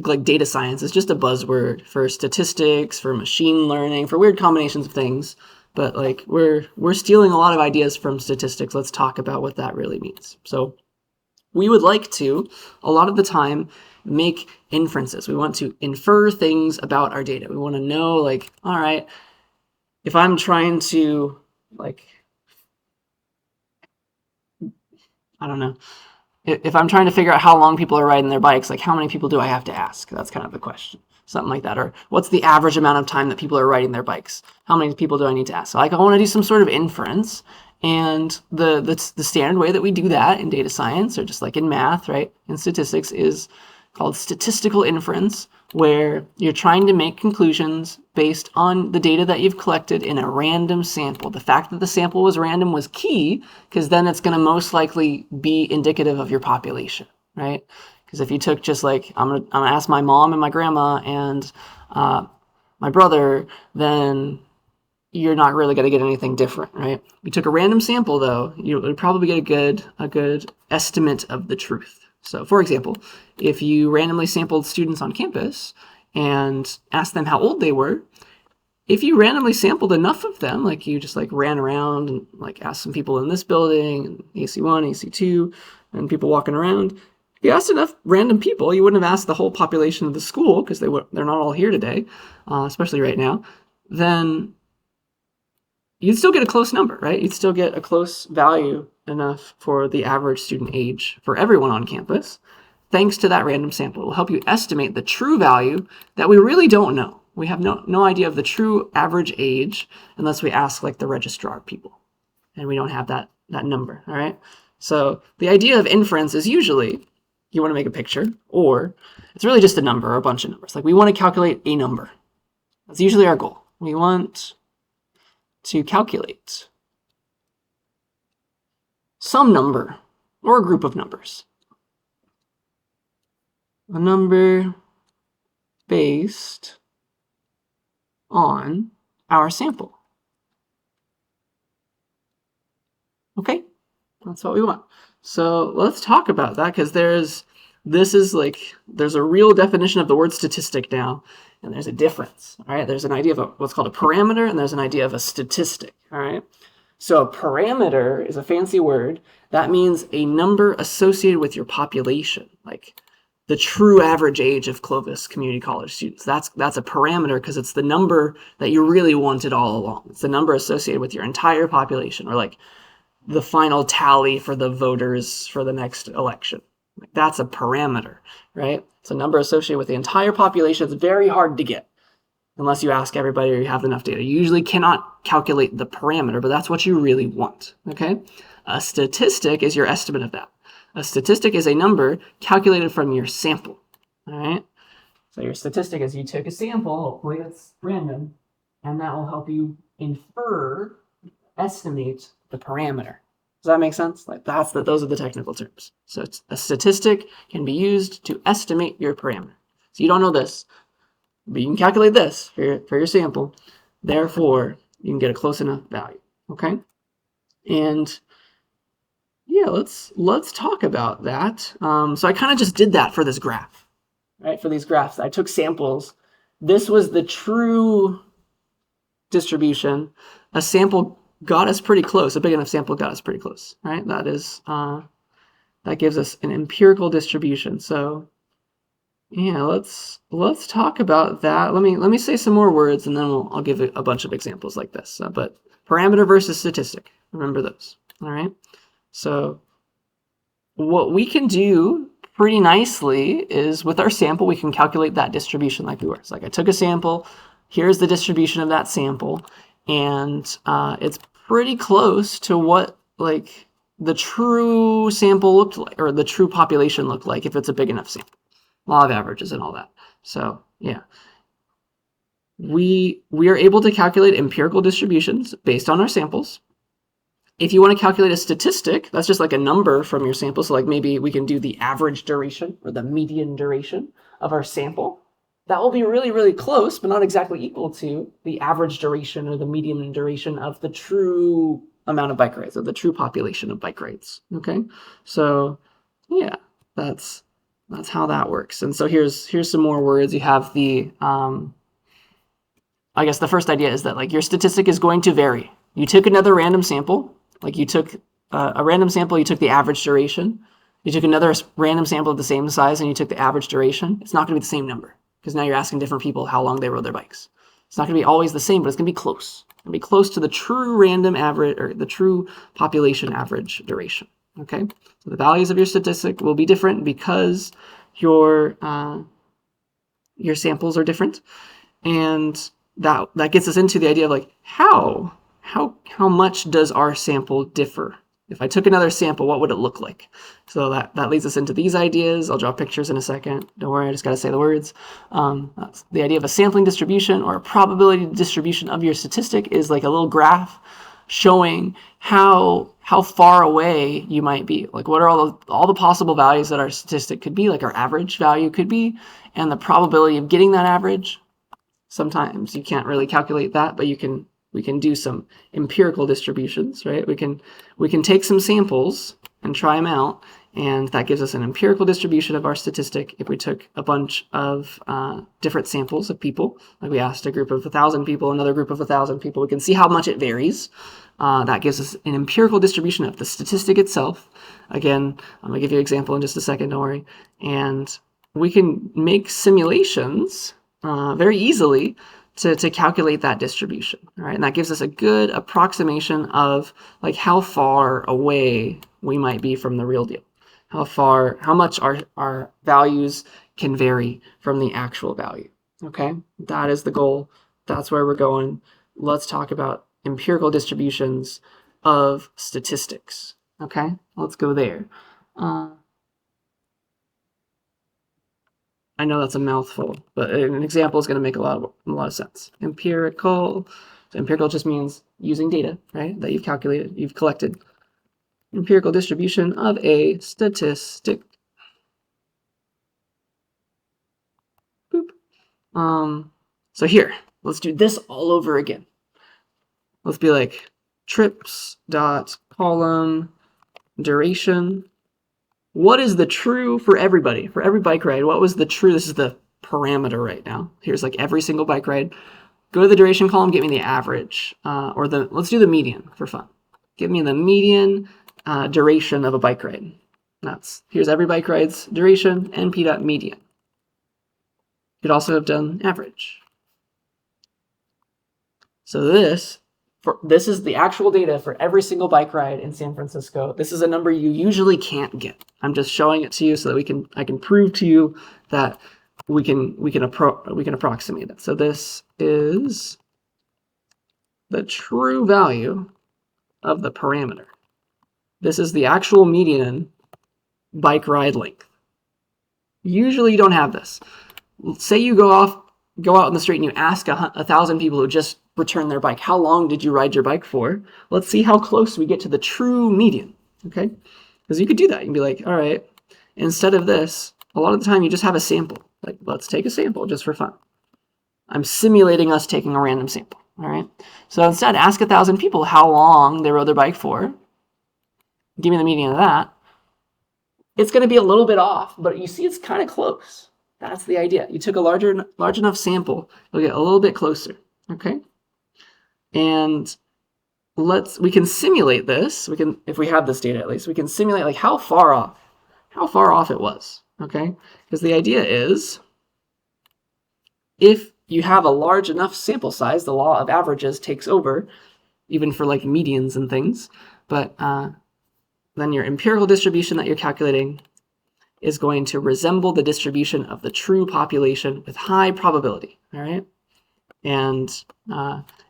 like data science is just a buzzword for statistics, for machine learning, for weird combinations of things. But like we're stealing a lot of ideas from statistics. Let's talk about what that really means. So we would like to, a lot of the time, make inferences. We want to infer things about our data. We want to know, like, all right, if I'm trying to, like, I don't know, if I'm trying to figure out how long people are riding their bikes, like, how many people do I have to ask? That's kind of the question. Something like that. Or what's the average amount of time that people are riding their bikes? How many people do I need to ask? So, like, I want to do some sort of inference. And the standard way that we do that in data science, or just like in math, right, in statistics, is called statistical inference, where you're trying to make conclusions based on the data that you've collected in a random sample. The fact that the sample was random was key, because then it's going to most likely be indicative of your population, right? Because if you took just like, I'm gonna ask my mom and my grandma and my brother, then you're not really going to get anything different, right? If you took a random sample, though, you would probably get a good estimate of the truth. So, for example, if you randomly sampled students on campus and asked them how old they were, if you randomly sampled enough of them, like you just like ran around and like asked some people in this building, AC1, AC2, and people walking around, if you asked enough random people, you wouldn't have asked the whole population of the school, because they're not all here today, especially right now, then you'd still get a close number, right? You'd still get a close value enough for the average student age for everyone on campus. Thanks to that random sample, it will help you estimate the true value that we really don't know. We have no idea of the true average age unless we ask like the registrar people, and we don't have that number, all right? So the idea of inference is usually you want to make a picture, or it's really just a number or a bunch of numbers. Like we want to calculate a number. That's usually our goal. We want to calculate some number or a group of numbers. A number based on our sample. Okay, that's what we want. So let's talk about that, because there's a real definition of the word statistic now, and there's a difference. All right, there's an idea of what's called a parameter, and there's an idea of a statistic. All right, so a parameter is a fancy word that means a number associated with your population, like the true average age of Clovis Community College students. That's a parameter because it's the number that you really wanted all along. It's the number associated with your entire population, or like the final tally for the voters for the next election. Like that's a parameter, right? It's a number associated with the entire population. It's very hard to get unless you ask everybody or you have enough data. You usually cannot calculate the parameter, but that's what you really want, okay? A statistic is your estimate of that. A statistic is a number calculated from your sample, all right? So your statistic is you took a sample, hopefully it's random, and that will help you estimate the parameter. Does that make sense? Like those are the technical terms. So a statistic can be used to estimate your parameter. So you don't know this, but you can calculate this for your sample. Therefore, you can get a close enough value, okay? And yeah, let's talk about that. So I kind of just did that for this graph, right? For these graphs, I took samples. This was the true distribution. A sample got us pretty close. A big enough sample got us pretty close, right? That is that gives us an empirical distribution. So yeah, let's talk about that. Let me say some more words, and then I'll give a bunch of examples like this. But parameter versus statistic. Remember those. All right. So what we can do pretty nicely is with our sample, we can calculate that distribution like we were. It's like I took a sample, here's the distribution of that sample, and it's pretty close to what like the true sample looked like, or the true population looked like if it's a big enough sample. Law of averages and all that. So yeah. we are able to calculate empirical distributions based on our samples. If you want to calculate a statistic, that's just like a number from your sample. So like maybe we can do the average duration or the median duration of our sample. That will be really, really close, but not exactly equal to the average duration or the median duration of the true amount of bike rides, or the true population of bike rides. Okay, so yeah, that's how that works. And so here's some more words. You have the I guess the first idea is that like your statistic is going to vary. You took another random sample, like you took a random sample, you took the average duration. You took another random sample of the same size and you took the average duration. It's not going to be the same number because now you're asking different people how long they rode their bikes. It's not going to be always the same, but it's going to be close. It's going to be close to the true random average or the true population average duration. Okay, so the values of your statistic will be different because your samples are different, and that gets us into the idea of like how much does our sample differ? If I took another sample, what would it look like? So that leads us into these ideas. I'll draw pictures in a second. Don't worry, I just got to say the words. That's the idea of a sampling distribution, or a probability distribution of your statistic, is like a little graph showing how far away you might be. Like what are all the possible values that our statistic could be, like our average value could be, and the probability of getting that average. Sometimes you can't really calculate that, but we can do some empirical distributions, right? We can take some samples and try them out, and that gives us an empirical distribution of our statistic. If we took a bunch of different samples of people, like we asked a group of 1,000 people, another group of 1,000 people, we can see how much it varies. That gives us an empirical distribution of the statistic itself. Again, I'm going to give you an example in just a second, don't worry. And we can make simulations very easily to calculate that distribution, right? And that gives us a good approximation of like how far away we might be from the real deal, how much our values can vary from the actual value. Okay, that is the goal. That's where we're going. Let's talk about empirical distributions of statistics. Okay, let's go there. I know that's a mouthful, but an example is going to make a lot of sense. Empirical. So empirical just means using data, right, that you've calculated, you've collected. Empirical distribution of a statistic. Boop. So here, let's do this all over again. Let's be like trips dot column duration. What is the true for everybody, for every bike ride? What was the true? This is the parameter right now. Here's like every single bike ride. Go to the duration column, get me the average, let's do the median for fun. Give me the median duration of a bike ride. Here's every bike ride's duration, np.median. You could also have done average. So this is the actual data for every single bike ride in San Francisco. This is a number you usually can't get. I'm just showing it to you so that I can prove to you that we can approximate it. So this is the true value of the parameter. This is the actual median bike ride length. Usually you don't have this. Say you go out in the street and you ask 1,000 people who just returned their bike, how long did you ride your bike for? Let's see how close we get to the true median, okay? Because you could do that. You can be like, all right, instead of this, a lot of the time you just have a sample. Like, let's take a sample just for fun. I'm simulating us taking a random sample, all right? So instead, ask 1,000 people how long they rode their bike for. Give me the median of that. It's going to be a little bit off, but you see it's kind of close. That's the idea. You took a large enough sample, you'll get a little bit closer, okay? And we can simulate this. If we have this data at least, we can simulate like how far off it was, okay? Because the idea is, if you have a large enough sample size, the law of averages takes over, even for like medians and things. But then your empirical distribution that you're calculating is going to resemble the distribution of the true population with high probability, all right? And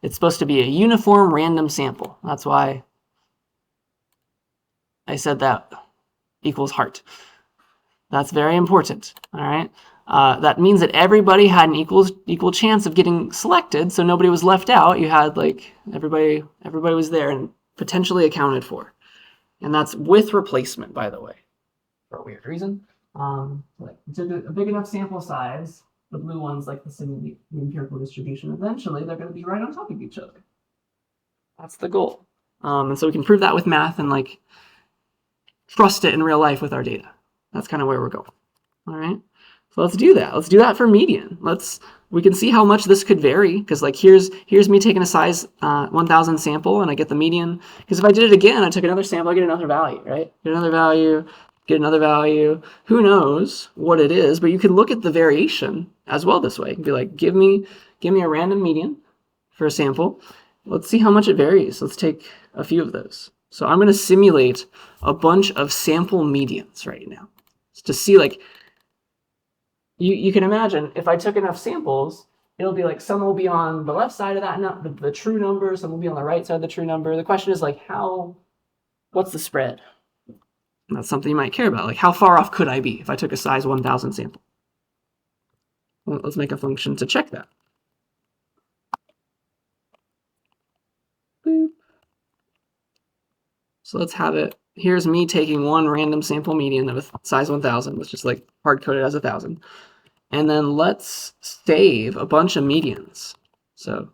it's supposed to be a uniform random sample. That's why I said that equals heart. That's very important, all right? that means that everybody had an equal chance of getting selected, so nobody was left out. You had like everybody was there and potentially accounted for, and that's with replacement, by the way, for a weird reason. Like took a big enough sample size, the blue ones like the empirical distribution. Eventually, they're going to be right on top of each other. That's the goal, and so we can prove that with math and like trust it in real life with our data. That's kind of where we're going. All right. So let's do that. Let's do that for median. We can see how much this could vary, because like here's me taking a size 1000 sample and I get the median. Because if I did it again, I took another sample, I get another value, right? Get another value, get another value. Who knows what it is, but you can look at the variation as well this way. You can be like, give me a random median for a sample. Let's see how much it varies. Let's take a few of those. So I'm going to simulate a bunch of sample medians right now to see like, you can imagine if I took enough samples, it'll be like some will be on the left side of that, the true number, some will be on the right side of the true number. The question is like, what's the spread? And that's something you might care about. Like how far off could I be if I took a size 1000 sample? Well, let's make a function to check that. Boop. So let's have it. Here's me taking one random sample median with size 1000, which is like hard-coded as 1000. And then let's save a bunch of medians. So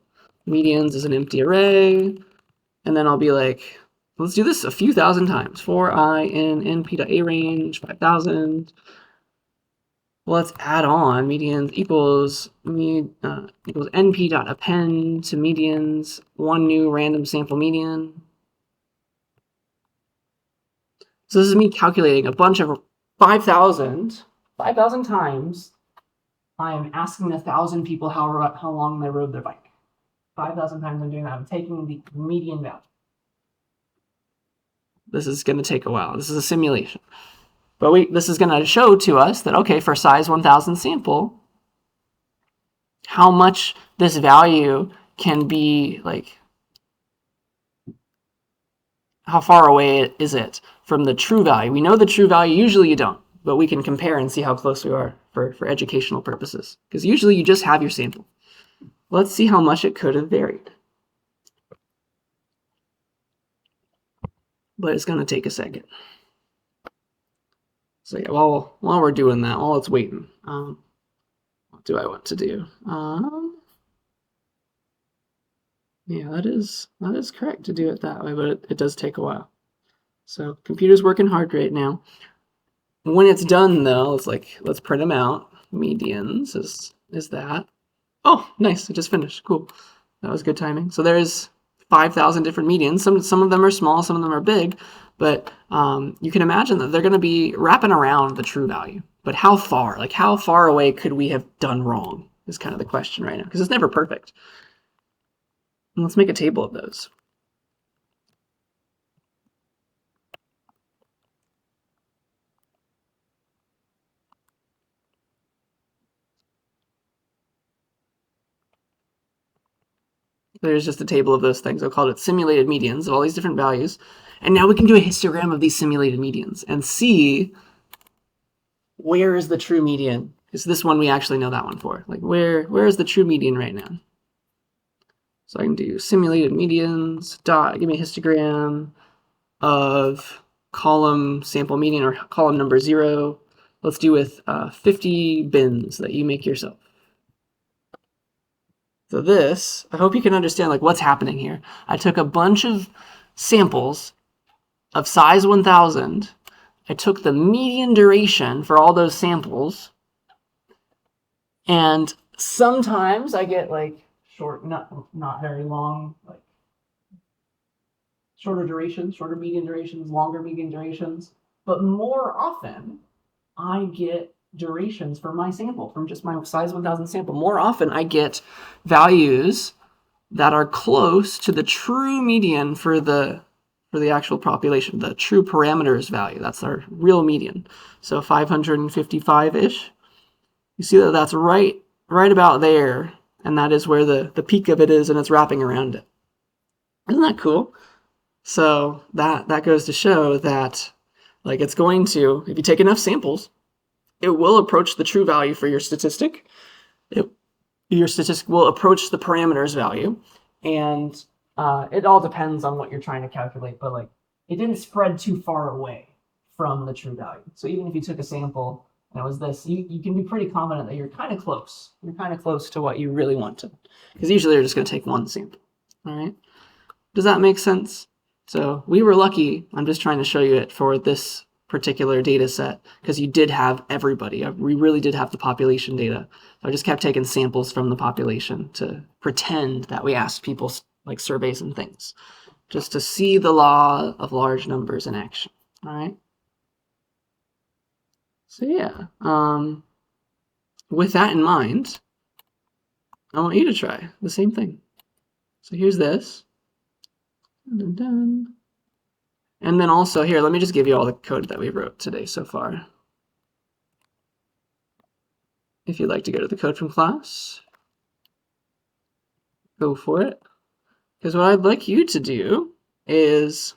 medians is an empty array. And then I'll be like, let's do this a few thousand times. For I in np.a range 5000. Let's add on medians equals np.append to medians, one new random sample median. So this is me calculating a bunch of 5,000 times. I'm asking 1,000 people how long they rode their bike. 5,000 times I'm doing that. I'm taking the median value. This is going to take a while. This is a simulation. But this is going to show to us that, okay, for size 1000 sample, how much this value can be, like, how far away is it from the true value? We know the true value. Usually you don't, but we can compare and see how close we are for educational purposes. Because usually you just have your sample. Let's see how much it could have varied. But it's going to take a second. So yeah, while we're doing that, while it's waiting, what do I want to do? Yeah, that is correct to do it that way, but it does take a while. So computer's working hard right now. When it's done though, let's print them out. Medians is that. Oh, nice, it just finished. Cool. That was good timing. So there's 5,000 different medians. Some of them are small, some of them are big, but you can imagine that they're going to be wrapping around the true value. But how far? Like how far away could we have done wrong is kind of the question right now, because it's never perfect. And let's make a table of those. There's just a table of those things. I'll call it simulated medians of all these different values. And now we can do a histogram of these simulated medians and see where is the true median. Because this one we actually know that one for. Like where is the true median right now? So I can do simulated medians dot, give me a histogram of column sample median or column number 0. Let's do with 50 bins that you make yourself. So this, I hope you can understand like what's happening here. I took a bunch of samples of size 1000. I took the median duration for all those samples. And sometimes I get like short, not very long, like shorter durations, shorter median durations, longer median durations. But more often I get durations from my sample, from just my size 1000 sample. More often I get values that are close to the true median for the actual population, the true parameters value. That's our real median. So 555-ish. You see that that's right about there, and that is where the peak of it is, and it's wrapping around it. Isn't that cool? So that goes to show that like it's going to, if you take enough samples, it will approach the true value for your statistic. Your statistic will approach the parameters value, and it all depends on what you're trying to calculate, but like it didn't spread too far away from the true value. So even if you took a sample and it was this, you can be pretty confident that you're kind of close. You're kind of close to what you really wanted, because usually you're just going to take one sample. All right. Does that make sense? So we were lucky. I'm just trying to show you it for this particular data set because you did have everybody. We really did have the population data. So I just kept taking samples from the population to pretend that we asked people like surveys and things, just to see the law of large numbers in action. All right. So yeah, with that in mind, I want you to try the same thing. So here's this. Dun, dun, dun. And then also here, let me just give you all the code that we wrote today so far. If you'd like to go to the code from class, go for it. Because what I'd like you to do is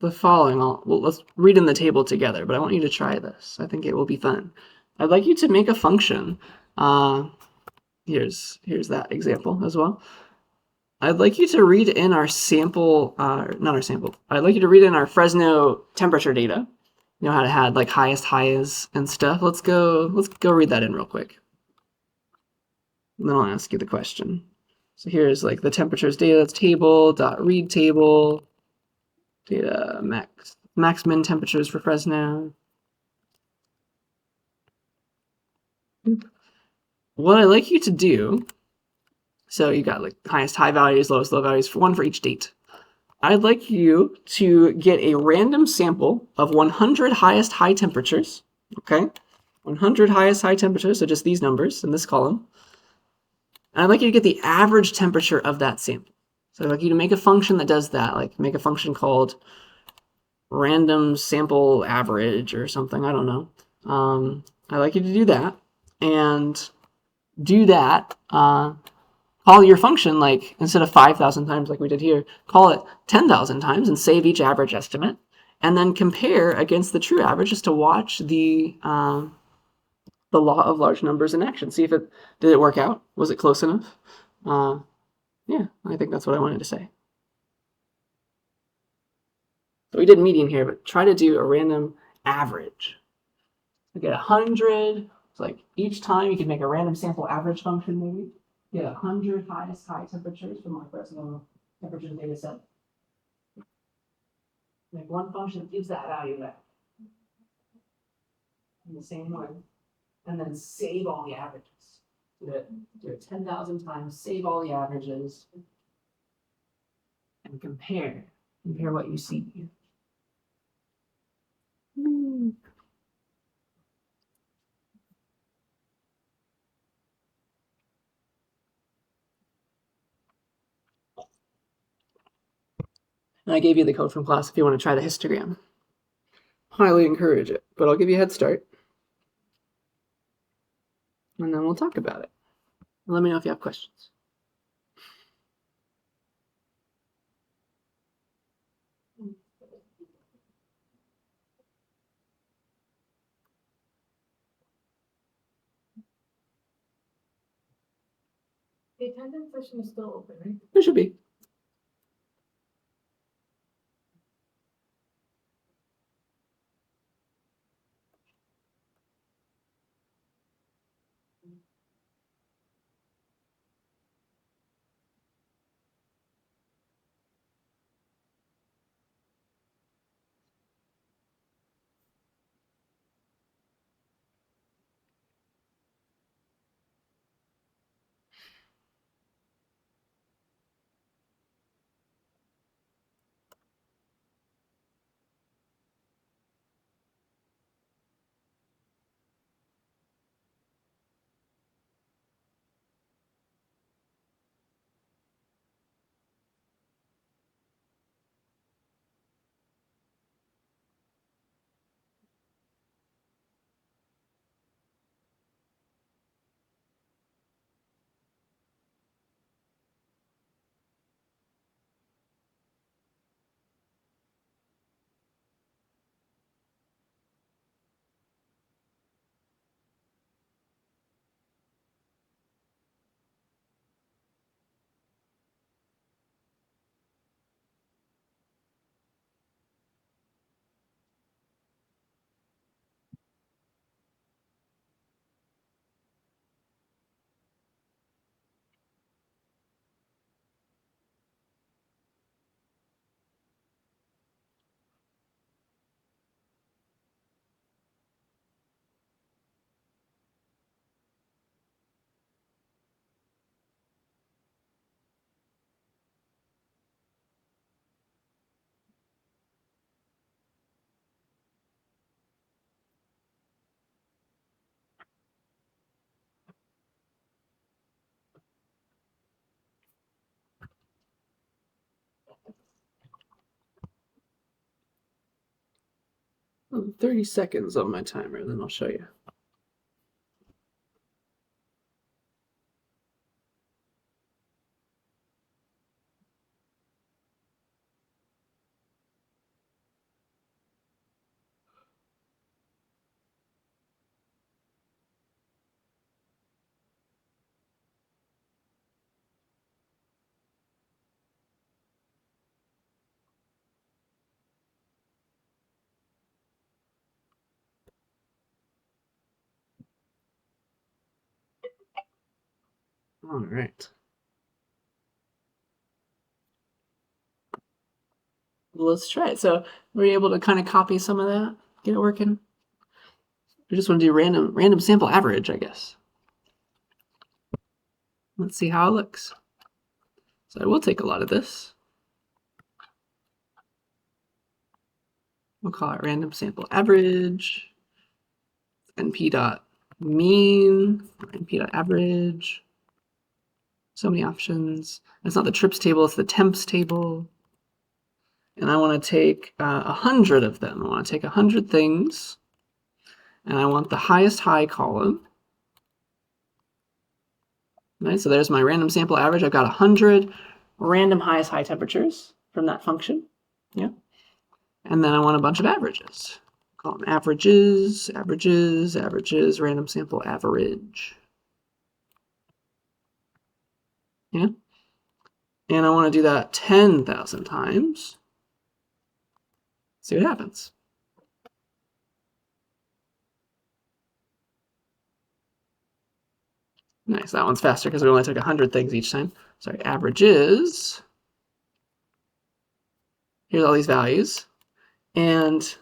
the following. Well, let's read in the table together, but I want you to try this. I think it will be fun. I'd like you to make a function. Here's that example as well. I'd like you to read in our sample, not our sample. I'd like you to read in our Fresno temperature data. You know how it had like highest highs and stuff. Let's go read that in real quick. And then I'll ask you the question. So here's like the temperatures data. That's table dot read table data max min temperatures for Fresno. What I'd like you to do. So you got like highest high values, lowest low values, one for each date. I'd like you to get a random sample of 100 highest high temperatures, okay? 100 highest high temperatures, so just these numbers in this column. And I'd like you to get the average temperature of that sample. So I'd like you to make a function that does that, like make a function called random sample average or something, I don't know. I'd like you to do that, and do that, call your function, like instead of 5,000 times like we did here, call it 10,000 times and save each average estimate, and then compare against the true average just to watch the law of large numbers in action. See if did it work out? Was it close enough? Yeah, I think that's what I wanted to say. So we did median here, but try to do a random average. We get 100. It's like each time you can make a random sample average function maybe. Get 100 highest high temperatures from our Fresno temperature data set. Make one function that gives that value back in the same way, and then save all the averages. Do it 10,000 times, save all the averages, and compare what you see. And I gave you the code from class if you want to try the histogram. Highly encourage it, but I'll give you a head start, and then we'll talk about it. Let me know if you have questions. The attendance session is still open, right? It should be. 30 seconds on my timer, then I'll show you. All right. Let's try it. So were you able to kind of copy some of that? Get it working? We just want to do random sample average, I guess. Let's see how it looks. So I will take a lot of this. We'll call it random sample average. NP dot mean, NP dot average. So many options. It's not the trips table, it's the temps table. And I want to take 100 of them. I want to take 100 things. And I want the highest high column. Right, so there's my random sample average. I've got 100 random highest high temperatures from that function. Yeah. And then I want a bunch of averages. Call them averages, averages, averages, random sample average. Yeah. And I want to do that 10,000 times. See what happens. Nice, that one's faster because we only took 100 things each time. Sorry, averages. Here's all these values. And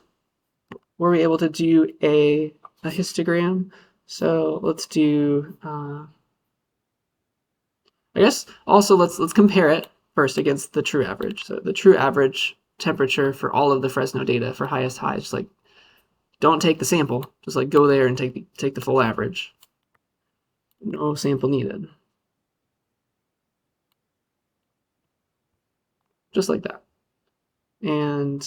were we able to do a histogram? So let's do, I guess also let's compare it first against the true average. So the true average temperature for all of the Fresno data for highest high, just like don't take the sample, just like go there and take the full average. No sample needed. Just like that. And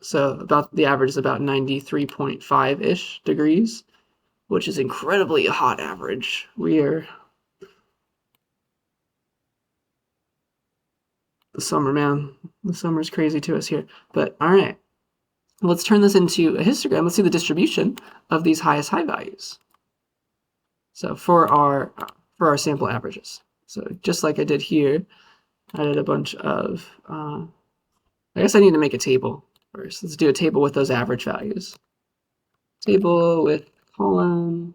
so about the average is about 93.5-ish degrees, which is incredibly a hot average. We are the summer, man. The summer's crazy to us here. But all right, let's turn this into a histogram. Let's see the distribution of these highest high values. So for our sample averages. So just like I did here, I did a bunch of, I guess I need to make a table first. Let's do a table with those average values. Table with column,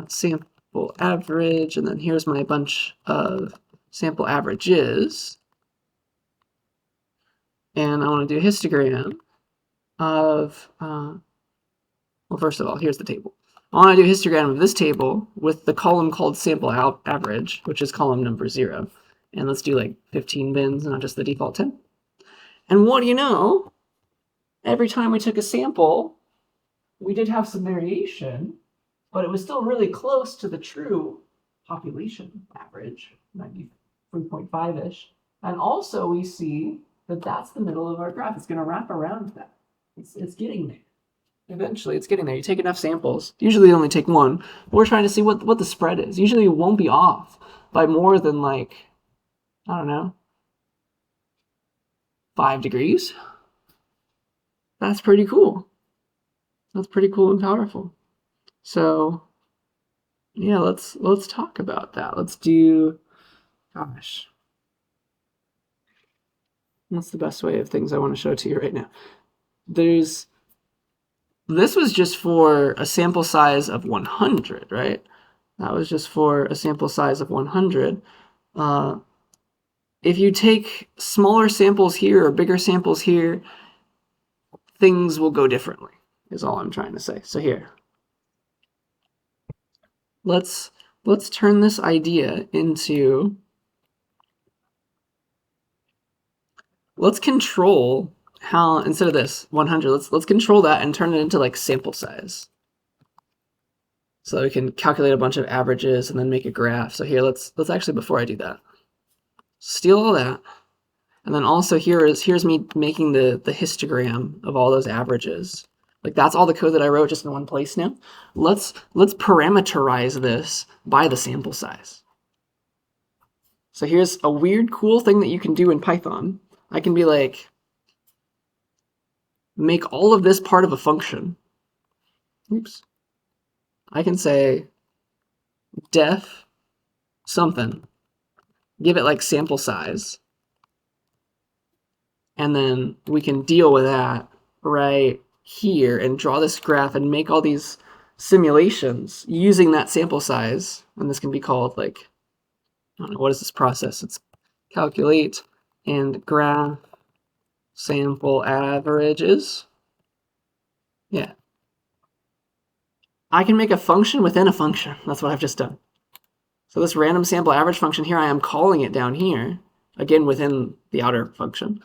sample average, and then here's my bunch of sample averages. And I want to do a histogram of, well, first of all, here's the table. I want to do a histogram of this table with the column called sample average, which is column number 0. And let's do like 15 bins, not just the default 10. And what do you know? Every time we took a sample, we did have some variation, but it was still really close to the true population average, 93.5-ish. And also we see that that's the middle of our graph. It's going to wrap around that. It's getting there. Eventually, it's getting there. You take enough samples. Usually, you only take one. We're trying to see what the spread is. Usually, it won't be off by more than like, I don't know, 5 degrees. That's pretty cool. That's pretty cool and powerful. So, yeah, let's talk about that. Let's do, gosh, what's the best way of things I want to show to you right now? This was just for a sample size of 100, right? That was just for a sample size of 100. If you take smaller samples here or bigger samples here, things will go differently, is all I'm trying to say. So here, let's turn this idea into, let's control how, instead of this 100, let's control that and turn it into like sample size. So we can calculate a bunch of averages and then make a graph. So here, let's actually, before I do that, steal all that. And then also here's me making the histogram of all those averages. Like that's all the code that I wrote just in one place now. Let's parameterize this by the sample size. So here's a weird, cool thing that you can do in Python. I can be like, make all of this part of a function. Oops. I can say def something, give it like sample size, and then we can deal with that right here and draw this graph and make all these simulations using that sample size. And this can be called like, I don't know, what is this process? It's calculate and graph sample averages. Yeah. I can make a function within a function. That's what I've just done. So this random sample average function here, I am calling it down here, again within the outer function.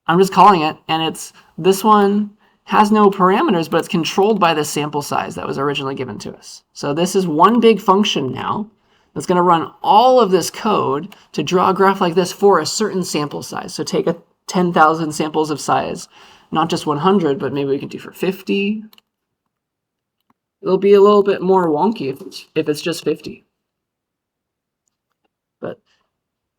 I'm just calling it, and it's this one has no parameters, but it's controlled by the sample size that was originally given to us. So this is one big function now that's going to run all of this code to draw a graph like this for a certain sample size. So take a 10,000 samples of size, not just 100, but maybe we can do for 50. It'll be a little bit more wonky if it's just 50. But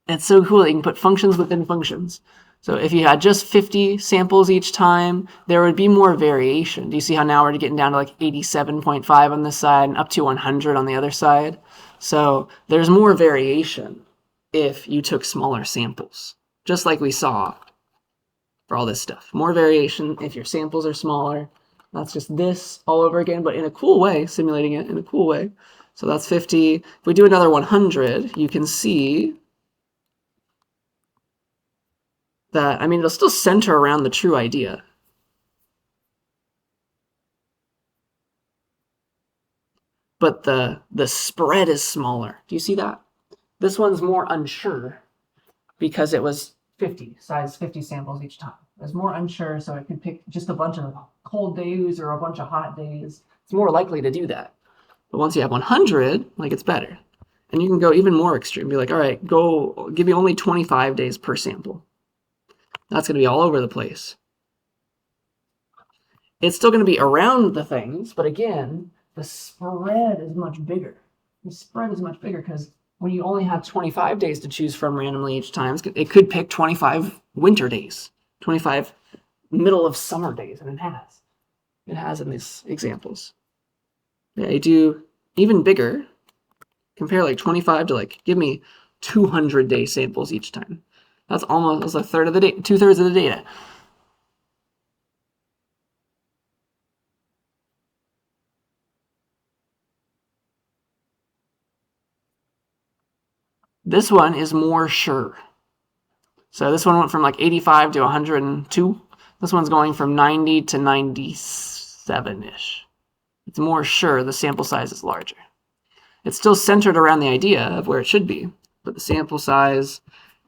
it's so cool that you can put functions within functions. So if you had just 50 samples each time, there would be more variation. Do you see how now we're getting down to like 87.5 on this side and up to 100 on the other side? So there's more variation if you took smaller samples, just like we saw for all this stuff. More variation if your samples are smaller. That's just this all over again, but in a cool way, simulating it in a cool way. So that's 50. If we do another 100, you can see that, I mean, it'll still center around the true idea. But the spread is smaller. Do you see that? This one's more unsure because it was 50, size 50 samples each time. It was more unsure, so it could pick just a bunch of cold days or a bunch of hot days. It's more likely to do that. But once you have 100, like, it's better. And you can go even more extreme. Be like, all right, go give me only 25 days per sample. That's going to be all over the place. It's still going to be around the things, but again, the spread is much bigger. The spread is much bigger because when you only have 25 days to choose from randomly each time, it could pick 25 winter days, 25 middle of summer days, and it has. It has in these examples. Yeah, you do even bigger. Compare like 25 to like, give me 200 day samples each time. That's almost a third of the data, 2/3 of the data. This one is more sure. So this one went from like 85 to 102. This one's going from 90 to 97-ish. It's more sure, the sample size is larger. It's still centered around the idea of where it should be, but the sample size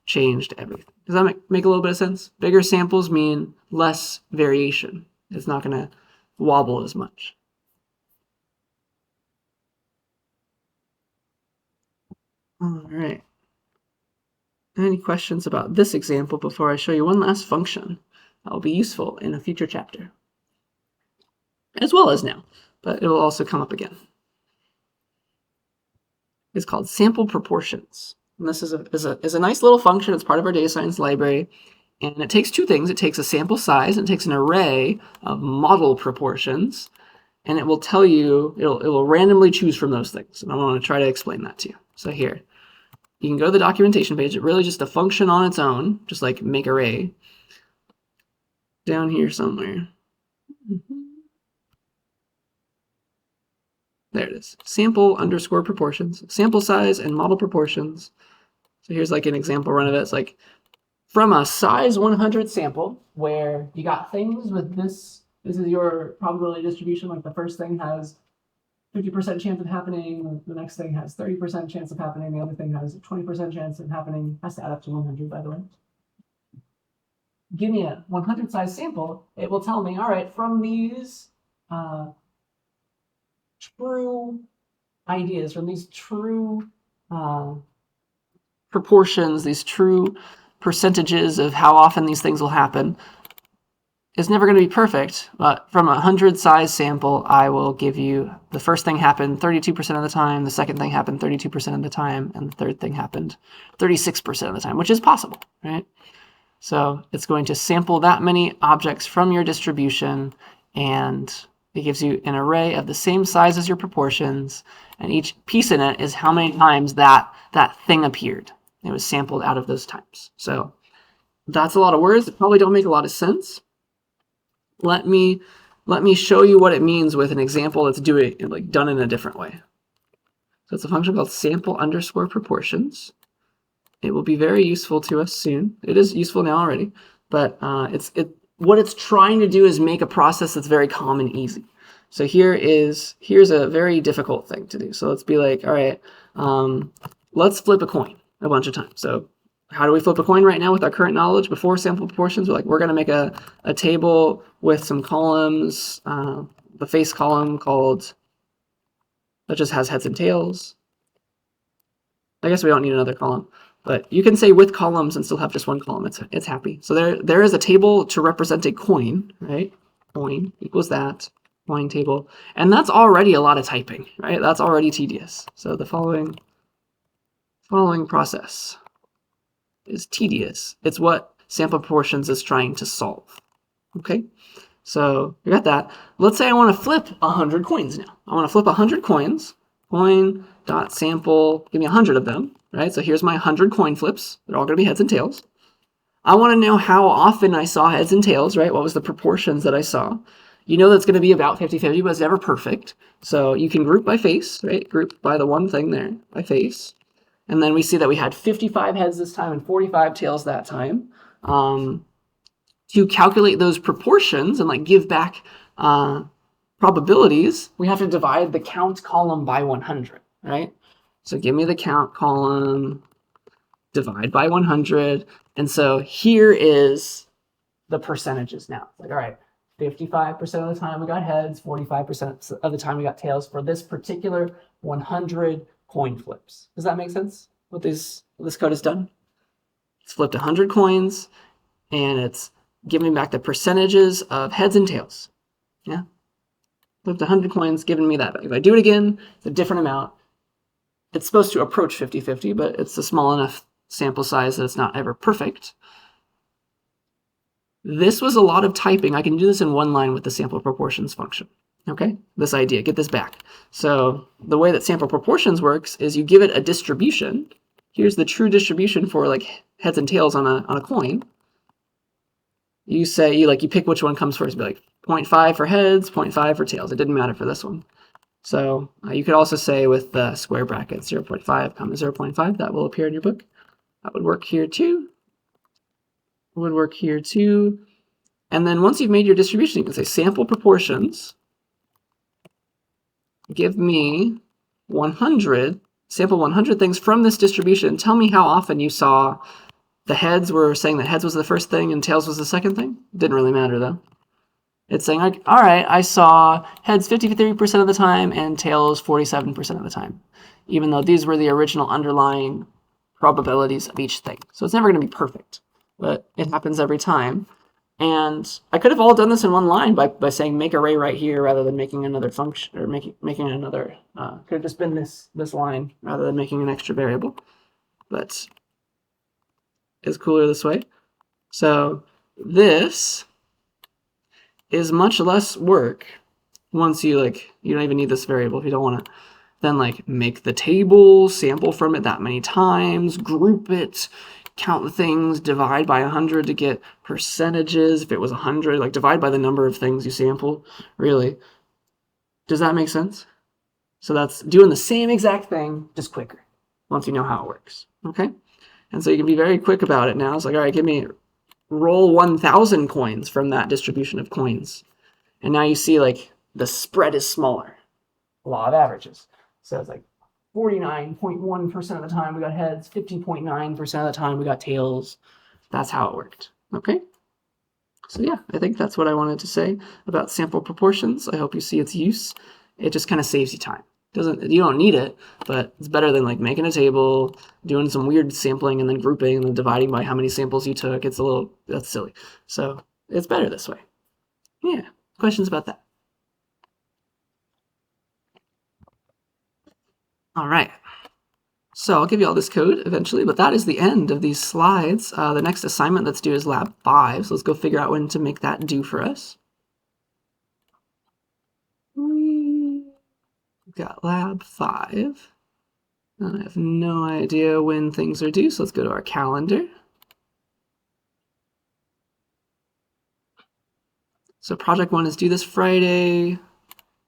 changed everything. Does that make a little bit of sense? Bigger samples mean less variation. It's not going to wobble as much. All right. Any questions about this example before I show you one last function that will be useful in a future chapter? As well as now, but it will also come up again. It's called sample proportions. And this is a nice little function. It's part of our data science library. And it takes two things. It takes a sample size and it takes an array of model proportions. And it will tell you, it will randomly choose from those things. And I want to try to explain that to you. So here, you can go to the documentation page. It's really just a function on its own, just like make array. Down here somewhere. There it is. Sample underscore proportions, sample size and model proportions. So here's like an example run of it. It's like from a size 100 sample where you got things with this is your probability distribution. Like the first thing has 50% chance of happening. The next thing has 30% chance of happening. The other thing has a 20% chance of happening. Has to add up to 100, by the way. Give me a 100 size sample. It will tell me, all right, from these true ideas, from these true proportions, these true percentages of how often these things will happen, is never going to be perfect, but from a 100 size sample, I will give you the first thing happened 32% of the time, the second thing happened 32% of the time, and the third thing happened 36% of the time, which is possible, right? So it's going to sample that many objects from your distribution, and it gives you an array of the same size as your proportions, and each piece in it is how many times that thing appeared. It was sampled out of those times. So that's a lot of words that probably don't make a lot of sense. Let me show you what it means with an example that's done in a different way. So it's a function called sample underscore proportions. It will be very useful to us soon. It is useful now already, but what it's trying to do is make a process that's very calm and easy. So here's a very difficult thing to do. So let's be like, all right, let's flip a coin a bunch of times. So how do we flip a coin right now with our current knowledge before sample proportions? We're going to make a table with some columns, the face column that just has heads and tails. I guess we don't need another column, but you can say with columns and still have just one column. It's happy. So there is a table to represent a coin, right? Coin equals that, coin table. And that's already a lot of typing, right? That's already tedious. So the following process is tedious. It's what sample proportions is trying to solve. Okay, so we got that. Let's say I want to flip 100 coins now. I want to flip 100 coins. Coin dot sample, give me 100 of them, right? So here's my 100 coin flips. They're all going to be heads and tails. I want to know how often I saw heads and tails, right? What was the proportions that I saw? You know that's going to be about 50-50, but it's never perfect. So you can group by face, right? Group by the one thing there, by face. And then we see that we had 55 heads this time and 45 tails that time. To calculate those proportions and give back probabilities, we have to divide the count column by 100, right? So give me the count column, divide by 100. And so here is the percentages now. All right, 55% of the time we got heads, 45% of the time we got tails for this particular 100 coin flips. Does that make sense? What this code has done? It's flipped 100 coins, and it's giving back the percentages of heads and tails. Yeah, flipped 100 coins, giving me that back. If I do it again, it's a different amount. It's supposed to approach 50-50, but it's a small enough sample size that it's not ever perfect. This was a lot of typing. I can do this in one line with the sample proportions function. Okay, this idea, get this back. So the way that sample proportions works is you give it a distribution. Here's the true distribution for heads and tails on a coin. You say, you pick which one comes first. Be like 0.5 for heads, 0.5 for tails. It didn't matter for this one. So you could also say with the square brackets, 0.5 comma 0.5. That will appear in your book. That would work here too. Would work here too. And then once you've made your distribution, you can say sample proportions. Give me 100, sample 100 things from this distribution. Tell me how often you saw the heads were saying that heads was the first thing and tails was the second thing. Didn't really matter though. It's saying, all right, I saw heads 53% of the time and tails 47% of the time, even though these were the original underlying probabilities of each thing. So it's never going to be perfect, but it happens every time. And I could have all done this in one line by saying make array right here rather than making another function or making another. Could have just been this line rather than making an extra variable, but it's cooler this way. So this is much less work once you you don't even need this variable if you don't want to. Then make the table, sample from it that many times, group it, count the things, divide by 100 to get percentages. If it was 100, divide by the number of things you sample. Really, does that make sense? So that's doing the same exact thing, just quicker, once you know how it works. Okay, and so you can be very quick about it now. It's all right, give me roll 1,000 coins from that distribution of coins, and now you see the spread is smaller. Law of averages. So it's 49.1% of the time we got heads, 50.9% of the time we got tails. That's how it worked. Okay? So yeah, I think that's what I wanted to say about sample proportions. I hope you see its use. It just kind of saves you time. You don't need it, but it's better than making a table, doing some weird sampling and then grouping and then dividing by how many samples you took. That's silly. So it's better this way. Yeah, questions about that? All right. So I'll give you all this code eventually, but that is the end of these slides. The next assignment that's due is lab 5, so let's go figure out when to make that due for us. We've got lab 5. And I have no idea when things are due, so let's go to our calendar. So project 1 is due this Friday.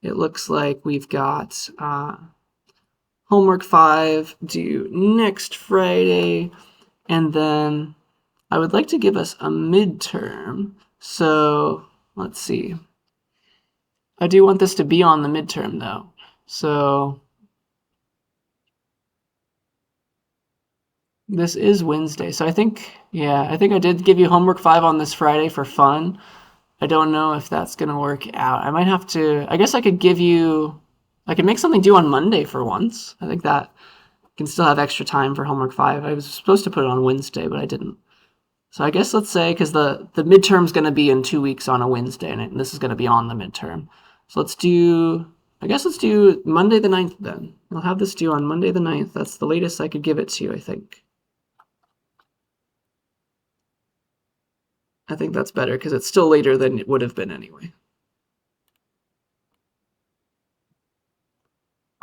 It looks like we've got homework 5 due next Friday. And then I would like to give us a midterm. So let's see. I do want this to be on the midterm though. So this is Wednesday. So I think I did give you homework 5 on this Friday for fun. I don't know if that's going to work out. I might have to, I guess I could make something due on Monday for once. I think that can still have extra time for homework 5. I was supposed to put it on Wednesday, but I didn't. So I guess let's say, because the midterm's going to be in 2 weeks on a Wednesday, and this is going to be on the midterm. So let's do Monday the 9th then. I'll have this due on Monday the 9th. That's the latest I could give it to you, I think. I think that's better because it's still later than it would have been anyway.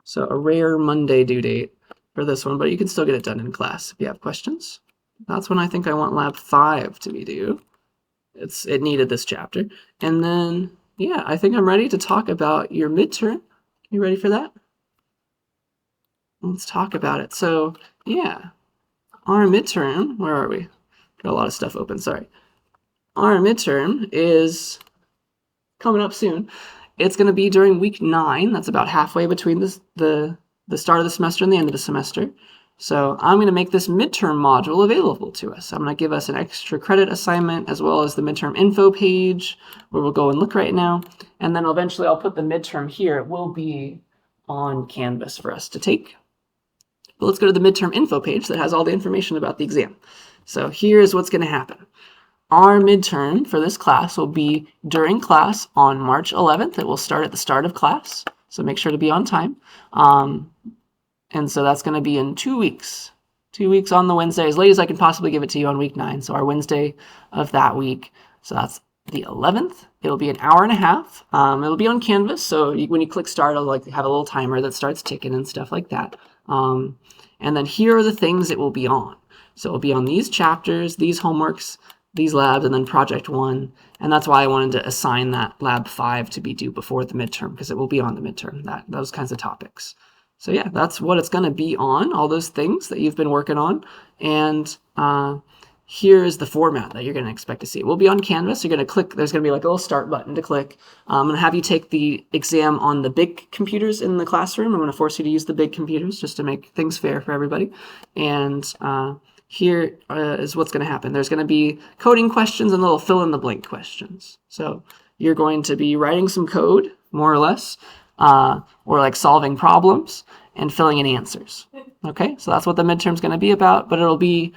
So a rare Monday due date for this one, but you can still get it done in class if you have questions. That's when I think I want lab 5 to be due. It needed this chapter. And then, yeah, I think I'm ready to talk about your midterm. You ready for that? Let's talk about it. So, yeah, our midterm, where are we? Got a lot of stuff open, sorry. Our midterm is coming up soon. It's going to be during week 9. That's about halfway between the start of the semester and the end of the semester. So I'm going to make this midterm module available to us. I'm going to give us an extra credit assignment as well as the midterm info page where we'll go and look right now. And then eventually I'll put the midterm here. It will be on Canvas for us to take. But let's go to the midterm info page that has all the information about the exam. So here's what's going to happen. Our midterm for this class will be during class on March 11th. It will start at the start of class, so make sure to be on time. And so that's going to be in 2 weeks. 2 weeks on the Wednesday, as late as I can possibly give it to you on week 9. So our Wednesday of that week. So that's the 11th. It'll be an hour and a half. It'll be on Canvas. So when you click start, it'll have a little timer that starts ticking and stuff like that. And then here are the things it will be on. So it'll be on these chapters, these homeworks, these labs, and then project 1. And that's why I wanted to assign that lab 5 to be due before the midterm, because it will be on the midterm, those kinds of topics. So yeah, that's what it's going to be on, all those things that you've been working on. And here is the format that you're going to expect to see. It will be on Canvas. You're going to click, there's going to be like a little start button to click. I'm going to have you take the exam on the big computers in the classroom. I'm going to force you to use the big computers just to make things fair for everybody. And here is what's going to happen. There's going to be coding questions and little fill in the blank questions. So you're going to be writing some code, more or less, or like solving problems and filling in answers. Okay, so that's what the midterm's going to be about, but it'll be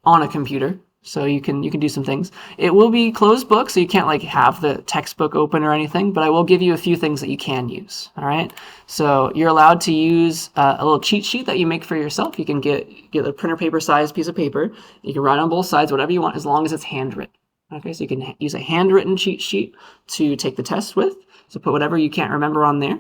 on a computer, so you can do some things. It will be closed book, so you can't like have the textbook open or anything, but I will give you a few things that you can use. All right, so you're allowed to use a little cheat sheet that you make for yourself. You can get a printer paper sized piece of paper. You can write on both sides whatever you want, as long as it's handwritten. Okay, so you can use a handwritten cheat sheet to take the test with. So put whatever you can't remember on there.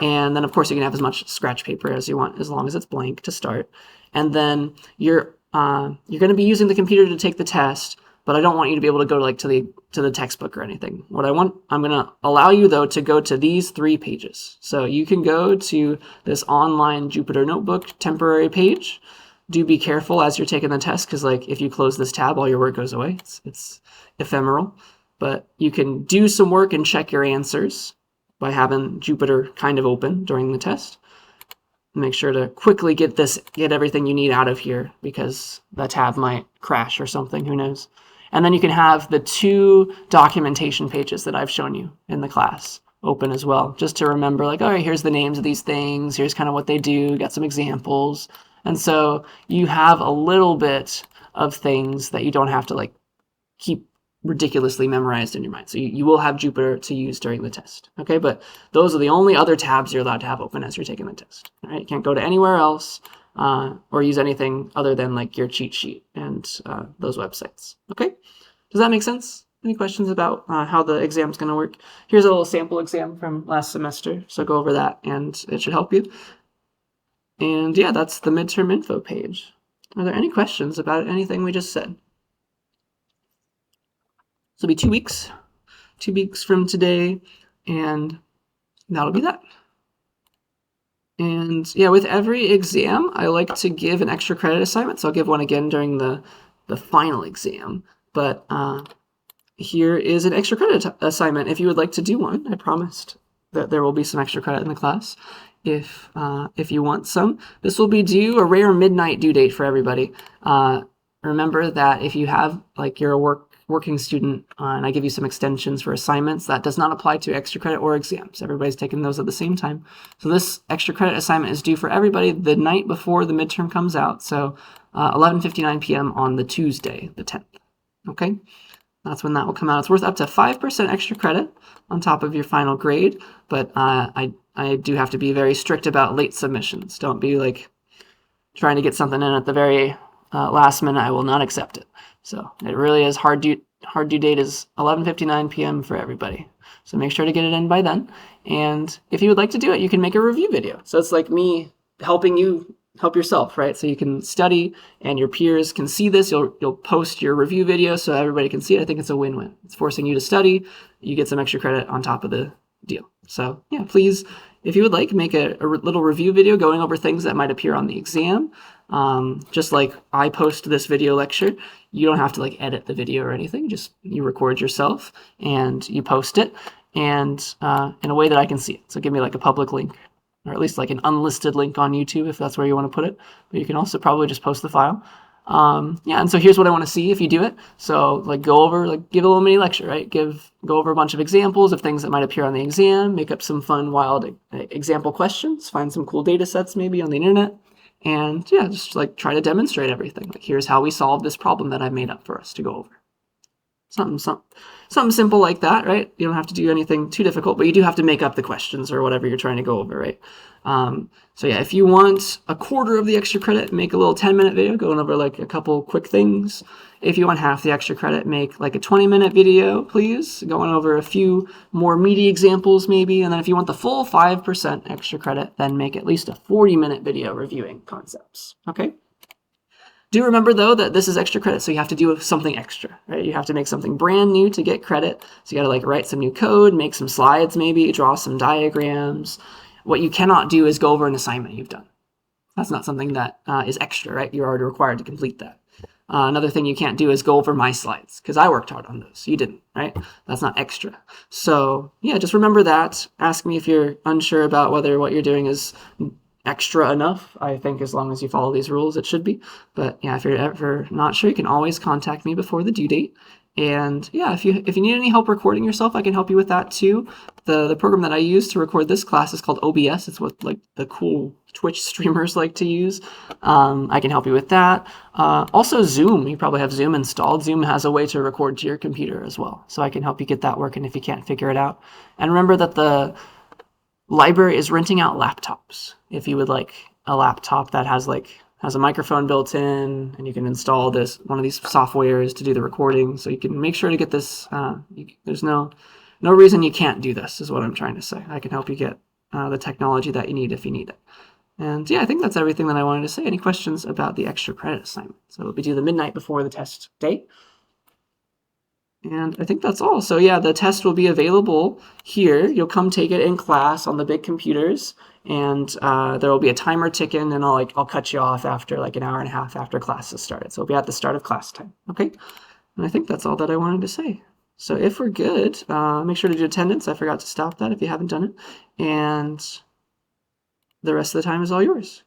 And then, of course, you can have as much scratch paper as you want, as long as it's blank to start. And then you're going to be using the computer to take the test, but I don't want you to be able to go to the textbook or anything. I'm going to allow you, though, to go to these 3 pages. So you can go to this online Jupyter Notebook temporary page. Do be careful as you're taking the test, because if you close this tab, all your work goes away. It's ephemeral. But you can do some work and check your answers by having Jupyter kind of open during the test. Make sure to quickly get everything you need out of here, because the tab might crash or something, who knows. And then you can have the 2 documentation pages that I've shown you in the class open as well, just to remember, all right, here's the names of these things, here's kind of what they do, got some examples. And so you have a little bit of things that you don't have to keep ridiculously memorized in your mind. So you will have Jupyter to use during the test. Okay, but those are the only other tabs you're allowed to have open as you're taking the test. All right, you can't go to anywhere else or use anything other than like your cheat sheet and those websites. Okay, does that make sense? Any questions about how the exam's going to work? Here's a little sample exam from last semester, so go over that and it should help you. And yeah, that's the midterm info page. Are there any questions about anything we just said? So it'll be 2 weeks from today, and that'll be that. And yeah, with every exam, I like to give an extra credit assignment. So I'll give one again during the final exam. But here is an extra credit assignment if you would like to do one. I promised that there will be some extra credit in the class if you want some. This will be due a rare midnight due date for everybody. Remember that if you have, like, you're a working student and I give you some extensions for assignments, that does not apply to extra credit or exams. Everybody's taking those at the same time. So this extra credit assignment is due for everybody the night before the midterm comes out. So 11:59 p.m. on the Tuesday, the 10th. Okay, that's when that will come out. It's worth up to 5% extra credit on top of your final grade, but I do have to be very strict about late submissions. Don't be like trying to get something in at the very last minute. I will not accept it. So it really is hard due date is 11:59 p.m. for everybody. So make sure to get it in by then. And if you would like to do it, you can make a review video. So it's like me helping you help yourself, right? So you can study and your peers can see this. You'll post your review video so everybody can see it. I think it's a win-win. It's forcing you to study. You get some extra credit on top of the deal. So yeah, please, if you would like, make a little review video going over things that might appear on the exam. Just like I post this video lecture, you don't have to like edit the video or anything. Just you record yourself and you post it, and in a way that I can see it. So give me like a public link, or at least like an unlisted link on YouTube if that's where you want to put it. But you can also probably just post the file. Yeah, and so here's what I want to see if you do it. So like go over, like give a little mini lecture, right? Go over a bunch of examples of things that might appear on the exam, make up some fun, wild example questions, find some cool data sets maybe on the internet, and yeah, just like try to demonstrate everything. Like here's how we solved this problem that I made up for us to go over. Something simple like that, right? You don't have to do anything too difficult, but you do have to make up the questions or whatever you're trying to go over, right? So yeah, if you want a quarter of the extra credit, make a little 10-minute video going over like a couple quick things. If you want half the extra credit, make like a 20-minute video, please, going over a few more meaty examples maybe. And then if you want the full 5% extra credit, then make at least a 40-minute video reviewing concepts, okay? Do remember, though, that this is extra credit, so you have to do something extra, right? You have to make something brand new to get credit. So you got to like write some new code, make some slides maybe, draw some diagrams. What you cannot do is go over an assignment you've done. That's not something that is extra, right? You're already required to complete that. Another thing you can't do is go over my slides, because I worked hard on those. You didn't, right? That's not extra. So yeah, just remember that. Ask me if you're unsure about whether what you're doing is extra enough. I think as long as you follow these rules, it should be. But yeah, if you're ever not sure, you can always contact me before the due date. And yeah, if you need any help recording yourself, I can help you with that too. The program that I use to record this class is called OBS. It's what like the cool Twitch streamers like to use. I can help you with that. Also Zoom, you probably have Zoom installed. Zoom has a way to record to your computer as well. So I can help you get that working if you can't figure it out. And remember that the library is renting out laptops. If you would like a laptop that has a microphone built in, and you can install one of these softwares to do the recording, so you can make sure to get this. There's no reason you can't do this, is what I'm trying to say. I can help you get the technology that you need if you need it. And yeah, I think that's everything that I wanted to say. Any questions about the extra credit assignment? So it'll be due the midnight before the test date. And I think that's all. So yeah, the test will be available here. You'll come take it in class on the big computers, and there will be a timer ticking, and I'll cut you off after like an hour and a half after class has started. So it'll be at the start of class time. Okay. And I think that's all that I wanted to say. So if we're good, make sure to do attendance. I forgot to stop that if you haven't done it. And the rest of the time is all yours.